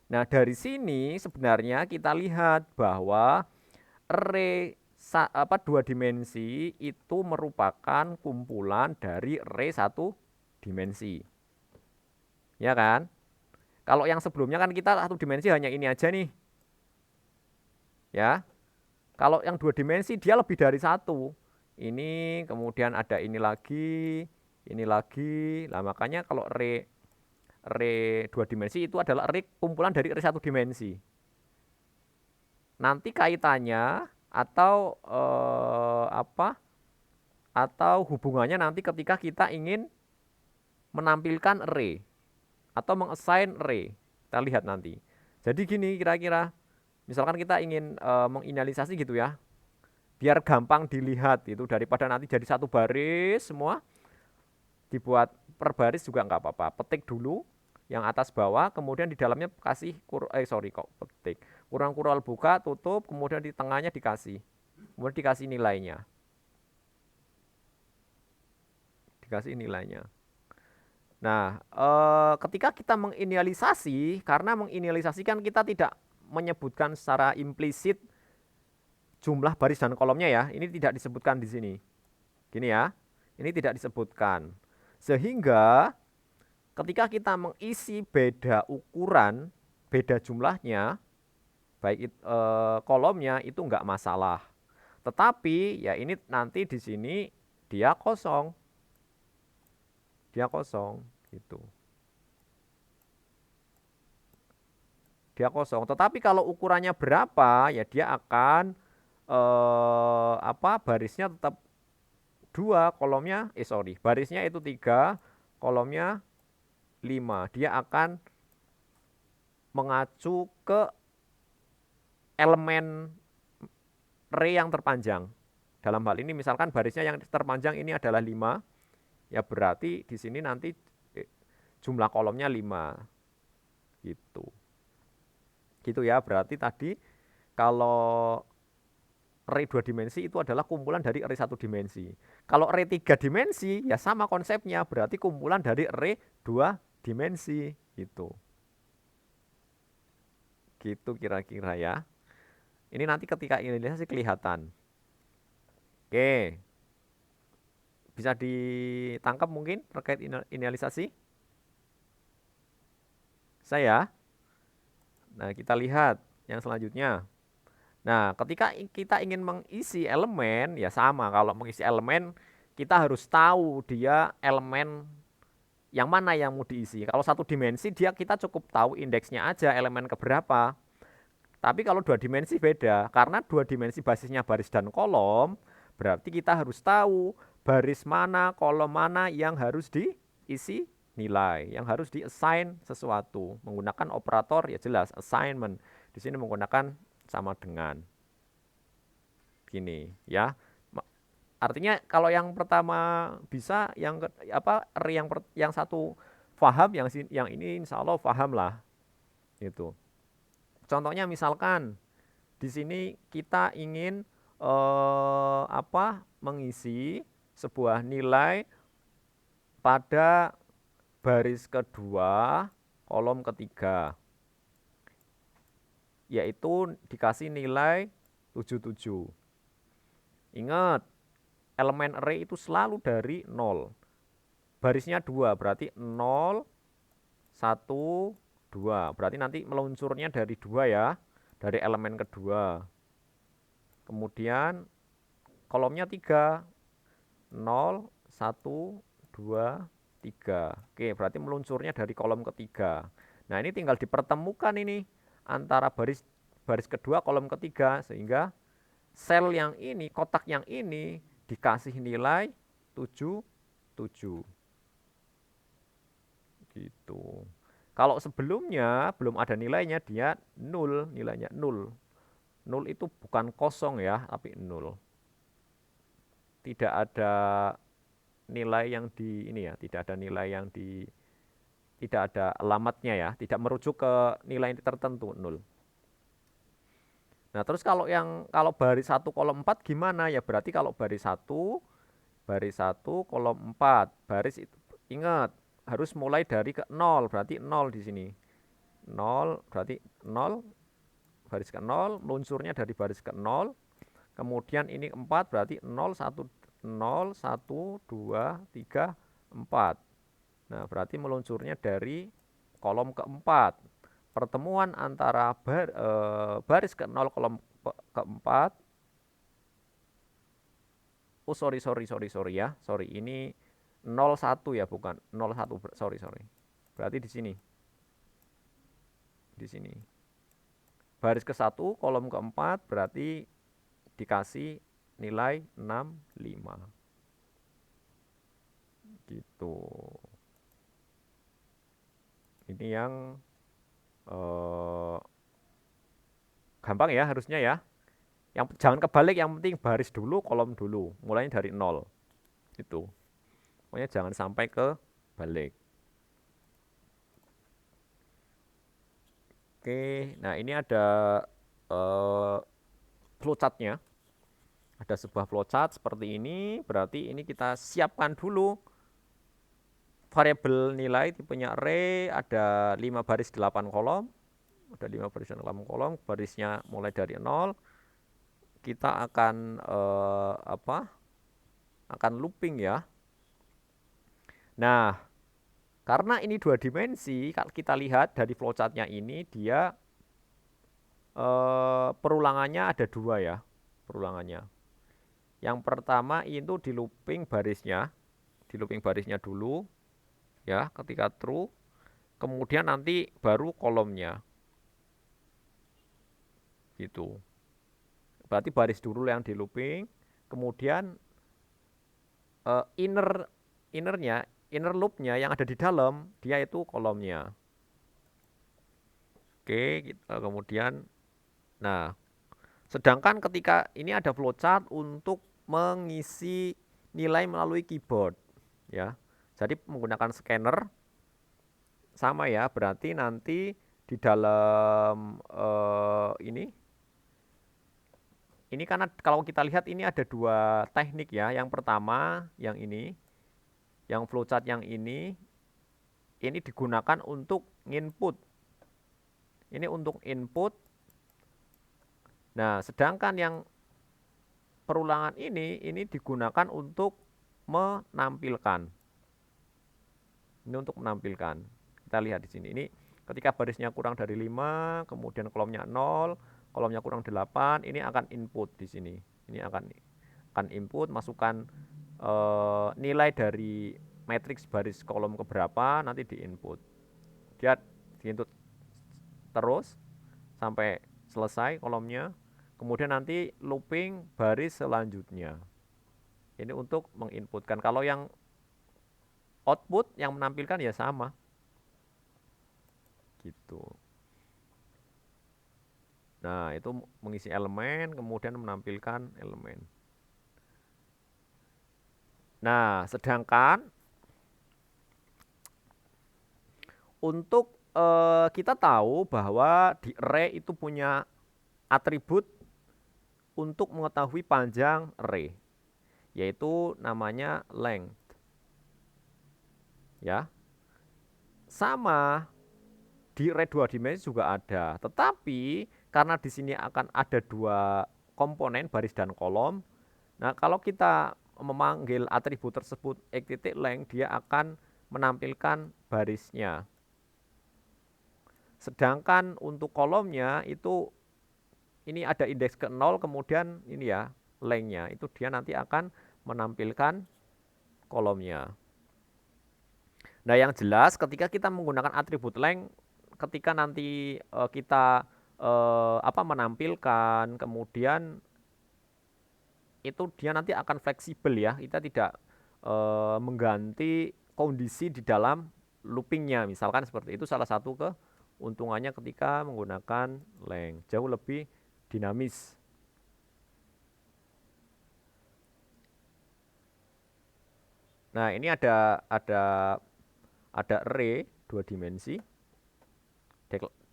Nah, dari sini sebenarnya kita lihat bahwa array dua dimensi itu merupakan kumpulan dari array satu dimensi. Ya kan? Kalau yang sebelumnya kan kita satu dimensi hanya ini aja nih. Ya. Kalau yang dua dimensi dia lebih dari satu. Ini kemudian ada ini lagi, ini lagi. Nah, makanya kalau array dua dimensi itu adalah array kumpulan dari array satu dimensi. Nanti kaitannya atau atau hubungannya nanti ketika kita ingin menampilkan array atau mengassign array. Kita lihat nanti. Jadi gini kira-kira, misalkan kita ingin menginisialisasi gitu ya, biar gampang dilihat itu daripada nanti jadi satu baris semua, dibuat per baris juga nggak apa-apa. Petik dulu yang atas bawah, kemudian di dalamnya kasih petik. Kurang kural buka, tutup, kemudian di tengahnya dikasih. Kemudian dikasih nilainya. Dikasih nilainya. Nah, ketika kita menginisialisasi, karena menginisialisasikan kita tidak menyebutkan secara implisit jumlah baris dan kolomnya ya, ini tidak disebutkan di sini. Gini ya, ini tidak disebutkan. Sehingga ketika kita mengisi beda ukuran, beda jumlahnya, baik kolomnya itu enggak masalah. Tetapi ya ini nanti di sini dia kosong. Dia kosong gitu. Dia kosong. Tetapi kalau ukurannya berapa, ya dia akan barisnya tetap 2, kolomnya barisnya itu 3, kolomnya 5. Dia akan mengacu ke elemen array yang terpanjang. Dalam hal ini misalkan barisnya yang terpanjang ini adalah 5, ya berarti di sini nanti jumlah kolomnya 5. Gitu. Gitu ya, berarti tadi kalau array 2 dimensi itu adalah kumpulan dari array 1 dimensi. Kalau array 3 dimensi ya sama konsepnya, berarti kumpulan dari array 2 dimensi gitu. Gitu kira-kira ya. Ini nanti ketika inisialisasi kelihatan. Oke. Bisa ditangkap mungkin terkait inisialisasi? Saya. Nah, kita lihat yang selanjutnya. Nah, ketika kita ingin mengisi elemen, ya sama. Kalau mengisi elemen, kita harus tahu dia elemen yang mana yang mau diisi. Kalau satu dimensi, kita cukup tahu indeksnya aja, elemen keberapa. Tapi kalau dua dimensi beda. Karena dua dimensi basisnya baris dan kolom, berarti kita harus tahu baris mana, kolom mana yang harus diisi nilai, yang harus di-assign sesuatu. Menggunakan operator, ya jelas, assignment. Di sini menggunakan sama dengan gini ya. Artinya kalau yang pertama bisa, yang satu paham, yang ini insya Allah paham lah. Gitu. Contohnya misalkan di sini kita ingin mengisi sebuah nilai pada baris kedua, kolom ketiga. Yaitu dikasih nilai 77. Ingat, elemen array itu selalu dari 0. Barisnya 2, berarti 0, 1, 2. Berarti nanti meluncurnya dari 2 ya, dari elemen kedua. Kemudian kolomnya 3, 0, 1, 2, 3. Oke, berarti meluncurnya dari kolom ketiga. Nah, ini tinggal dipertemukan ini antara baris kedua kolom ketiga, sehingga sel yang ini, kotak yang ini dikasih nilai 7, 7. Gitu. Kalau sebelumnya belum ada nilainya, dia 0, nilainya 0. 0 itu bukan kosong ya, tapi 0. Tidak ada nilai yang di ini ya, tidak ada nilai yang di, tidak ada alamatnya ya, tidak merujuk ke nilai tertentu, 0. Nah, terus kalau baris 1 kolom 4 gimana ya? Berarti kalau baris 1 kolom 4, baris itu ingat harus mulai dari ke 0, berarti 0 di sini. 0 berarti 0, baris ke 0, melunsurnya dari baris ke 0. Kemudian ini 4 berarti 0, 1, 0, 1, 2, 3, 4. Nah, berarti meluncurnya dari kolom keempat. Pertemuan antara baris ke-0 kolom keempat. Oh, sorry ya. Sorry, ini 01 ya, bukan 01. Sorry. Berarti di sini. Di sini. Baris ke-1 kolom keempat berarti dikasih nilai 65. Gitu. Ini yang gampang ya harusnya ya. Yang jangan kebalik, yang penting baris dulu, kolom dulu. Mulainya dari 0. Itu. Pokoknya jangan sampai ke balik. Oke, nah ini ada flowchart-nya. Ada sebuah flowchart seperti ini, berarti ini kita siapkan dulu variabel nilai tipenya array, ada 5 baris 8 kolom. Ada 5 baris 8 kolom, barisnya mulai dari 0. Kita akan akan looping ya. Nah, karena ini 2 dimensi, kalau kita lihat dari flowchart-nya ini, dia perulangannya ada 2 ya, perulangannya. Yang pertama itu di looping barisnya dulu, ya, ketika true, kemudian nanti baru kolomnya, gitu. Berarti baris dulu yang di looping, kemudian inner loopnya yang ada di dalam, dia itu kolomnya. Oke, kemudian, nah, sedangkan ketika ini ada flowchart untuk mengisi nilai melalui keyboard, ya. Jadi menggunakan scanner sama ya, berarti nanti di dalam ini karena kalau kita lihat ini ada 2 teknik ya. Yang pertama yang ini, yang flowchart yang ini digunakan untuk input. Ini untuk input. Nah, sedangkan yang perulangan ini digunakan untuk menampilkan. Ini untuk menampilkan. Kita lihat di sini. Ini ketika barisnya kurang dari 5, kemudian kolomnya 0, kolomnya kurang 8, ini akan input di sini. Ini akan input, masukkan nilai dari matriks baris kolom keberapa, nanti di input. Dia di input terus sampai selesai kolomnya. Kemudian nanti looping baris selanjutnya. Ini untuk menginputkan. Kalau yang output yang menampilkan ya sama. Gitu. Nah, itu mengisi elemen, kemudian menampilkan elemen. Nah, sedangkan untuk kita tahu bahwa di array itu punya atribut untuk mengetahui panjang array, yaitu namanya length. Ya. Sama di array 2 dimensi juga ada, tetapi karena di sini akan ada 2 komponen baris dan kolom. Nah, kalau kita memanggil atribut tersebut x.length, dia akan menampilkan barisnya. Sedangkan untuk kolomnya itu ini ada indeks ke 0, kemudian ini ya length-nya itu dia nanti akan menampilkan kolomnya. Nah, yang jelas ketika kita menggunakan atribut length, ketika nanti kita menampilkan, kemudian itu dia nanti akan fleksibel ya. Kita tidak mengganti kondisi di dalam loopingnya. Misalkan seperti itu salah satu keuntungannya ketika menggunakan length. Jauh lebih dinamis. Nah, ini ada array 2 dimensi.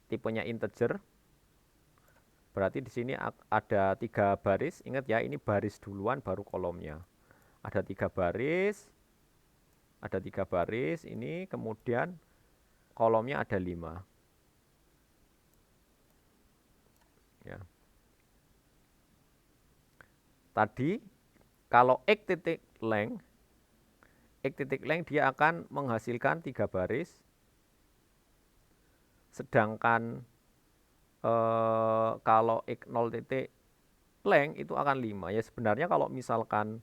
Tipenya integer. Berarti di sini ada 3 baris. Ingat ya, ini baris duluan baru kolomnya. Ada 3 baris. Ada 3 baris ini, kemudian kolomnya ada 5. Ya. Tadi kalau x.length dia akan menghasilkan 3 baris. Sedangkan kalau x0.length itu akan 5. Ya sebenarnya kalau misalkan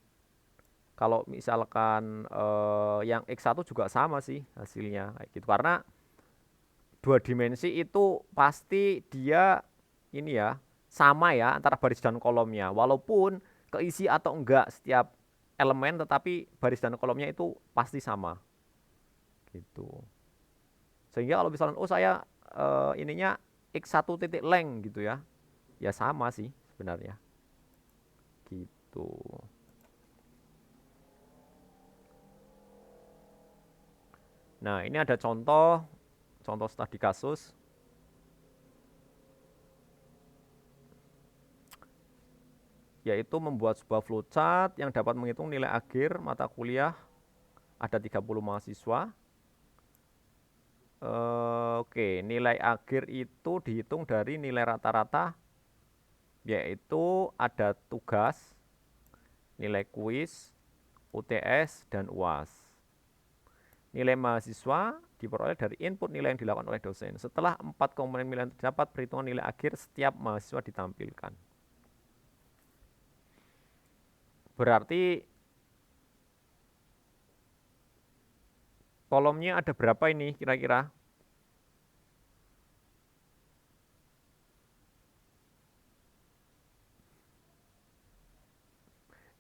yang x1 juga sama sih hasilnya kayak gitu. Karena 2 dimensi itu pasti dia ini ya sama ya antara baris dan kolomnya. Walaupun keisi atau enggak setiap elemen, tetapi baris dan kolomnya itu pasti sama. Gitu. Sehingga kalau misalnya saya ininya x1.length gitu ya. Ya sama sih sebenarnya. Gitu. Nah, ini ada contoh studi kasus. Yaitu membuat sebuah flowchart yang dapat menghitung nilai akhir mata kuliah ada 30 mahasiswa. Oke, nilai akhir itu dihitung dari nilai rata-rata, yaitu ada tugas, nilai kuis, UTS, dan UAS. Nilai mahasiswa diperoleh dari input nilai yang dilakukan oleh dosen. Setelah 4 komponen nilai terdapat, perhitungan nilai akhir setiap mahasiswa ditampilkan. Berarti kolomnya ada berapa ini kira-kira?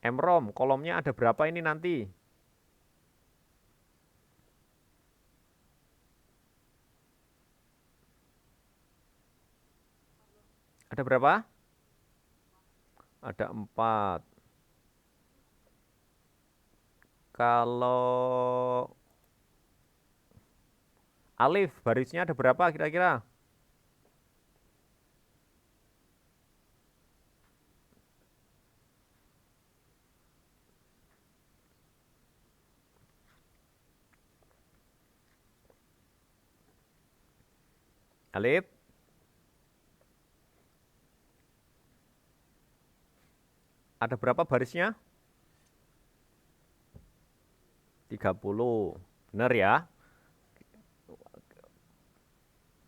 MROM, kolomnya ada berapa ini nanti? Ada berapa? Ada 4. Kalau alif, barisnya ada berapa kira-kira? Alif. Ada berapa barisnya? 30. Benar ya?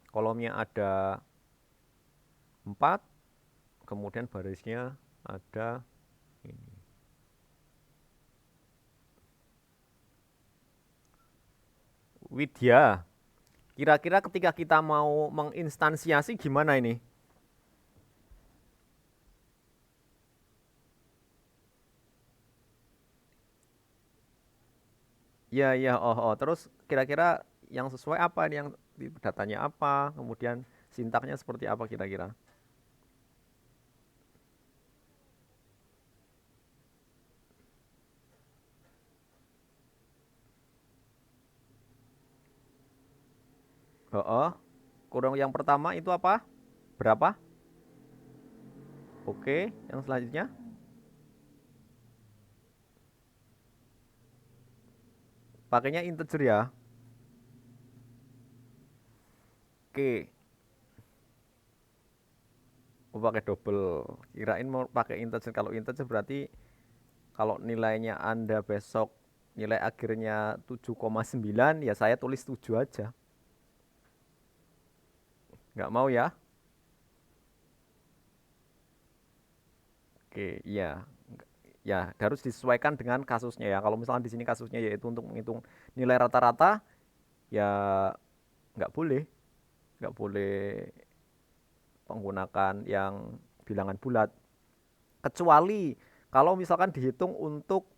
Kolomnya ada 4. Kemudian barisnya ada ini. Widya, kira-kira ketika kita mau menginstansiasi gimana ini? Ya, ya, terus kira-kira yang sesuai apa nih, yang datanya apa, kemudian sintaknya seperti apa kira-kira? Kurang yang pertama itu apa? Berapa? Oke, yang selanjutnya? Pakainya integer ya. Oke. Oh, pakai double. Kirain mau pakai integer. Kalau integer berarti kalau nilainya Anda besok nilai akhirnya 7,9 ya saya tulis 7 aja. Nggak mau ya? Oke, iya. Ya, harus disesuaikan dengan kasusnya ya. Kalau misalnya di sini kasusnya yaitu untuk menghitung nilai rata-rata, ya nggak boleh. Nggak boleh menggunakan yang bilangan bulat. Kecuali kalau misalkan dihitung untuk,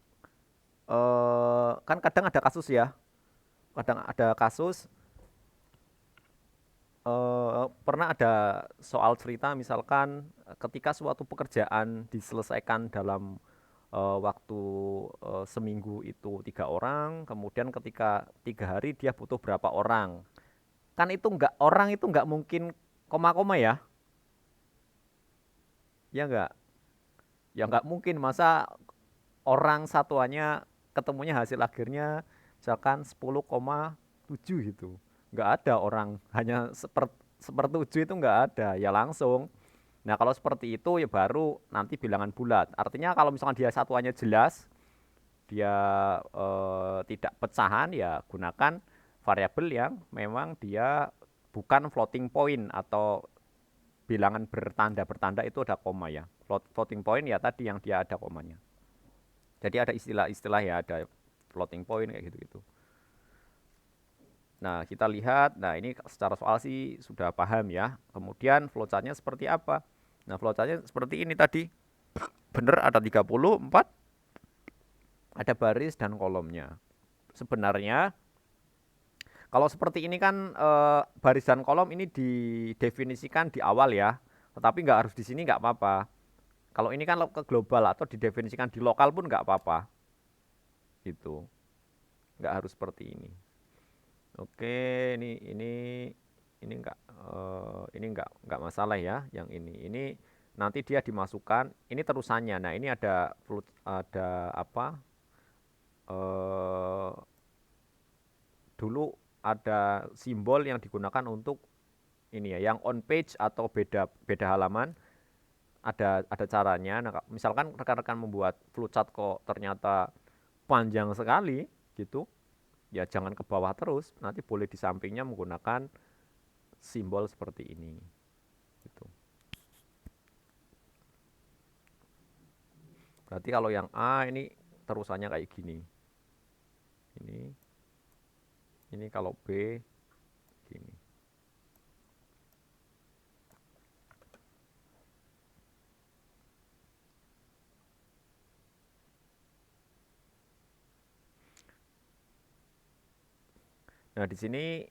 kan kadang ada kasus ya. Kadang ada kasus, pernah ada soal cerita misalkan ketika suatu pekerjaan diselesaikan dalam waktu seminggu itu 3 orang, kemudian ketika 3 hari dia butuh berapa orang. Kan itu nggak, orang itu nggak mungkin koma-koma ya, ya nggak? Ya nggak mungkin, masa orang satuannya ketemunya hasil akhirnya misalkan 10,7 gitu. Nggak ada orang, hanya sepertujuh itu nggak ada, ya langsung. Nah kalau seperti itu ya baru nanti bilangan bulat. Artinya kalau misalkan dia satuannya jelas, dia tidak pecahan, ya gunakan variabel yang memang dia bukan floating point atau bilangan bertanda itu ada koma ya. Floating point ya tadi yang dia ada komanya. Jadi ada istilah-istilah ya, ada floating point kayak gitu-gitu. Nah, kita lihat, nah ini secara soal sih sudah paham ya. Kemudian flowchartnya seperti apa? Nah, flowchartnya seperti ini tadi. Bener ada 34, ada baris dan kolomnya. Sebenarnya kalau seperti ini kan baris dan kolom ini didefinisikan di awal ya. Tetapi nggak harus di sini, nggak apa-apa. Kalau ini kan ke global atau didefinisikan di lokal pun nggak apa-apa. Gitu. Nggak harus seperti ini. Oke, ini enggak masalah ya yang ini. Ini nanti dia dimasukkan, ini terusannya. Nah, ini ada apa? Eh dulu ada simbol yang digunakan untuk ini ya, yang on page atau beda beda halaman, ada caranya. Nah, misalkan rekan-rekan membuat flowchart kok ternyata panjang sekali gitu, ya jangan ke bawah terus, nanti boleh di sampingnya menggunakan simbol seperti ini gitu. Berarti kalau yang A ini terusannya kayak gini. Ini kalau B gini. Nah, di sini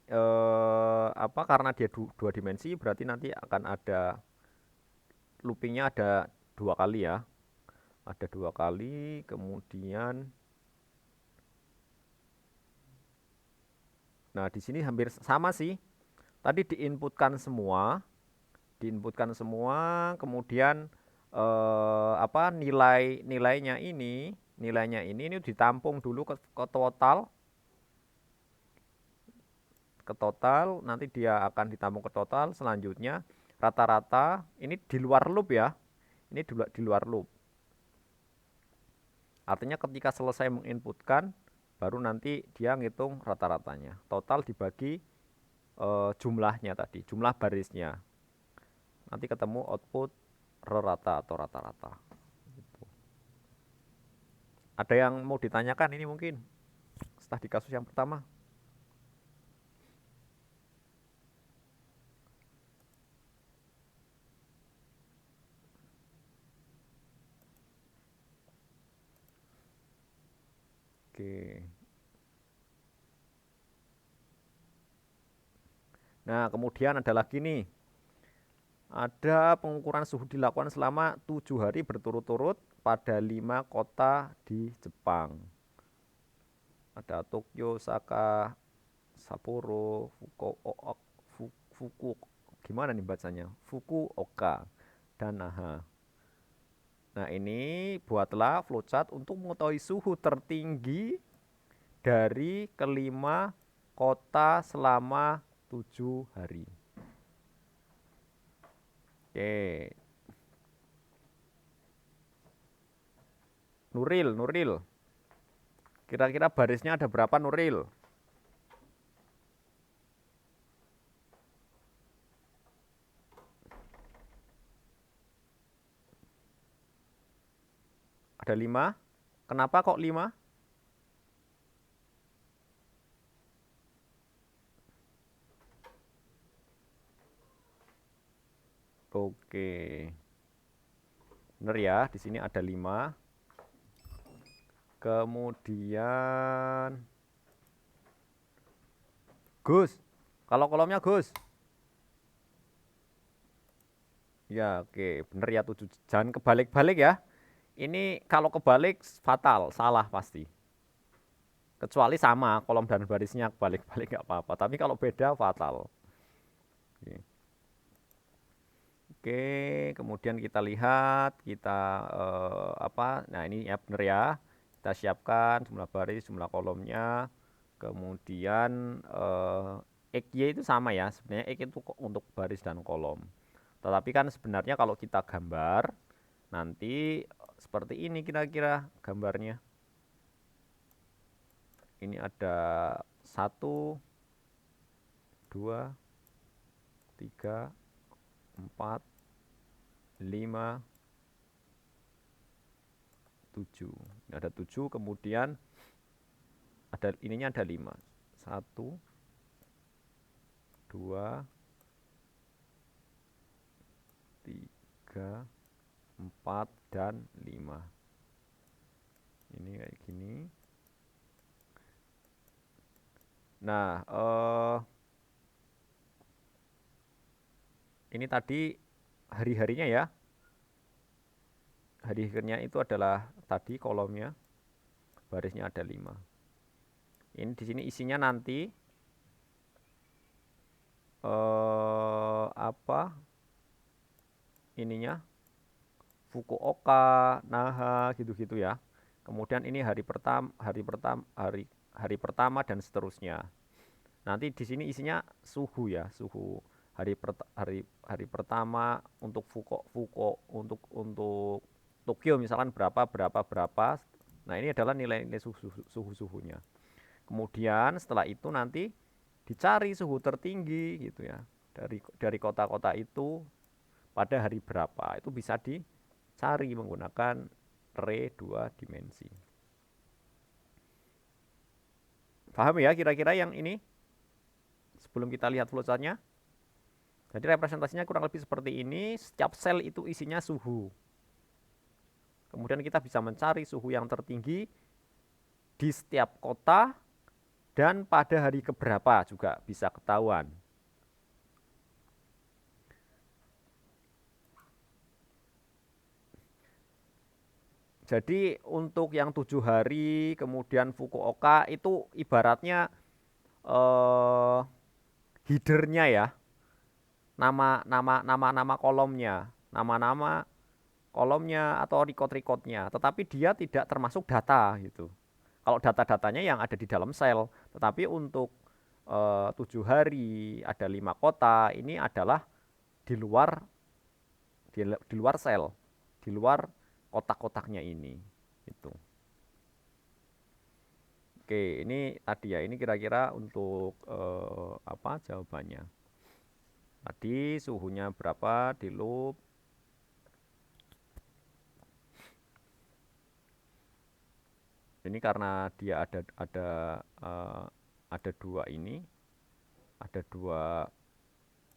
apa, karena dia dua dimensi berarti nanti akan ada loopingnya, ada 2 kali ya. Ada 2 kali, kemudian nah di sini hampir sama sih. Tadi diinputkan semua, kemudian apa, nilainya ini ditampung dulu ke total, nanti dia akan ditampung ke total, selanjutnya rata-rata ini di luar loop ya. Ini di luar loop. Artinya ketika selesai menginputkan, baru nanti dia ngitung rata-ratanya. Total dibagi jumlahnya tadi, jumlah barisnya. Nanti ketemu output rata atau rata-rata. Ada yang mau ditanyakan ini mungkin setelah di kasus yang pertama? Oke. Nah, kemudian ada lagi nih. Ada pengukuran suhu dilakukan selama 7 hari berturut-turut pada 5 kota di Jepang. Ada Tokyo, Osaka, Sapporo, Fuku, gimana nih bacanya? Fukuoka dan Naha. Nah, ini buatlah flowchart untuk mengetahui suhu tertinggi dari kelima kota selama 7 hari. Oke. Nuril, Nuril. Kira-kira barisnya ada berapa Nuril? Ada 5. Kenapa kok 5? Oke. Benar ya, di sini ada 5. Kemudian Gus. Kalau kolomnya Gus. Ya, oke, benar ya 7. Jangan kebalik-balik ya. Ini kalau kebalik fatal, salah pasti. Kecuali sama kolom dan barisnya kebalik-balik nggak apa-apa. Tapi kalau beda fatal. Oke. Oke, kemudian kita lihat apa? Nah, ini ya benar ya. Kita siapkan jumlah baris, jumlah kolomnya. Kemudian XY itu sama ya. Sebenarnya X itu untuk baris dan kolom. Tetapi kan sebenarnya kalau kita gambar nanti seperti ini kira-kira gambarnya. Ini ada 1, 2, 3, 4, 5, 7. Ini ada 7, kemudian ininya ada 5. 1, 2, 3, 4, dan 5. Ini kayak gini. Nah, ini tadi hari-harinya ya. Hari-harinya itu adalah tadi kolomnya, barisnya ada 5. Ini di sini isinya nanti apa? Ininya Fukuoka, Naha, gitu-gitu ya. Kemudian ini hari pertama dan seterusnya. Nanti di sini isinya suhu ya, suhu hari pertama untuk Fuko untuk Tokyo misalkan berapa. Nah, ini adalah nilai-nilai suhunya. Kemudian setelah itu nanti dicari suhu tertinggi gitu ya. Dari kota-kota itu pada hari berapa. Itu bisa dicari menggunakan array 2 dimensi. Paham ya kira-kira yang ini? Sebelum kita lihat flowchartnya. Jadi representasinya kurang lebih seperti ini. Setiap sel itu isinya suhu. Kemudian kita bisa mencari suhu yang tertinggi di setiap kota dan pada hari keberapa juga bisa ketahuan. Jadi untuk yang 7 hari, kemudian Fukuoka itu ibaratnya headernya ya, nama kolomnya, nama-nama kolomnya atau record-recordnya. Tetapi dia tidak termasuk data gitu. Kalau data-datanya yang ada di dalam sel, tetapi untuk 7 hari ada 5 kota, ini adalah di luar di luar sel, di luar kotak-kotaknya ini. Itu. Oke, ini tadi ya, ini kira-kira untuk apa jawabannya. Tadi suhunya berapa di loop. Ini karena dia ada dua ini, ada dua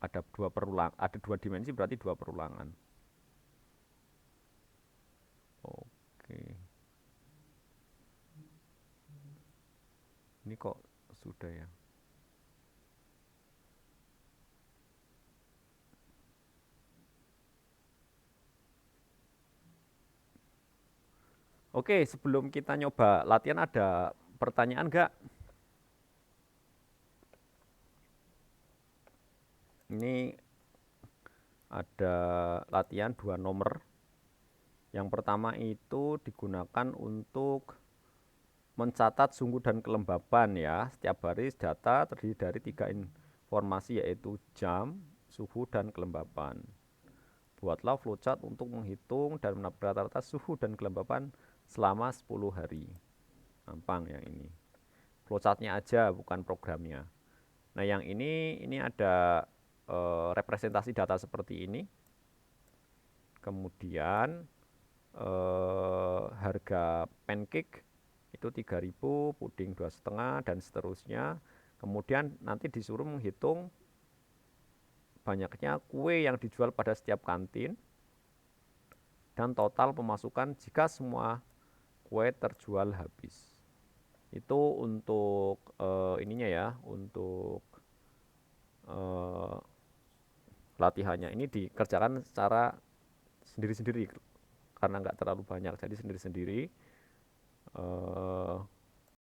ada dua dimensi berarti 2 perulangan. Oke. Ini kok sudah ya? Oke, sebelum kita nyoba latihan ada pertanyaan nggak? Ini ada latihan 2 nomor. Yang pertama itu digunakan untuk mencatat suhu dan kelembaban ya. Setiap baris data terdiri dari 3 informasi yaitu jam, suhu, dan kelembaban. Buatlah flowchart untuk menghitung dan menabrak rata-rata suhu dan kelembaban selama 10 hari. Gampang yang ini. Flowchartnya aja, bukan programnya. Nah yang ini ada representasi data seperti ini. Kemudian harga pancake itu 3.000, puding 2,5 dan seterusnya. Kemudian nanti disuruh menghitung banyaknya kue yang dijual pada setiap kantin dan total pemasukan jika semua kue terjual habis. Itu untuk ininya ya, untuk latihannya. Ini dikerjakan secara sendiri-sendiri karena nggak terlalu banyak, jadi sendiri-sendiri.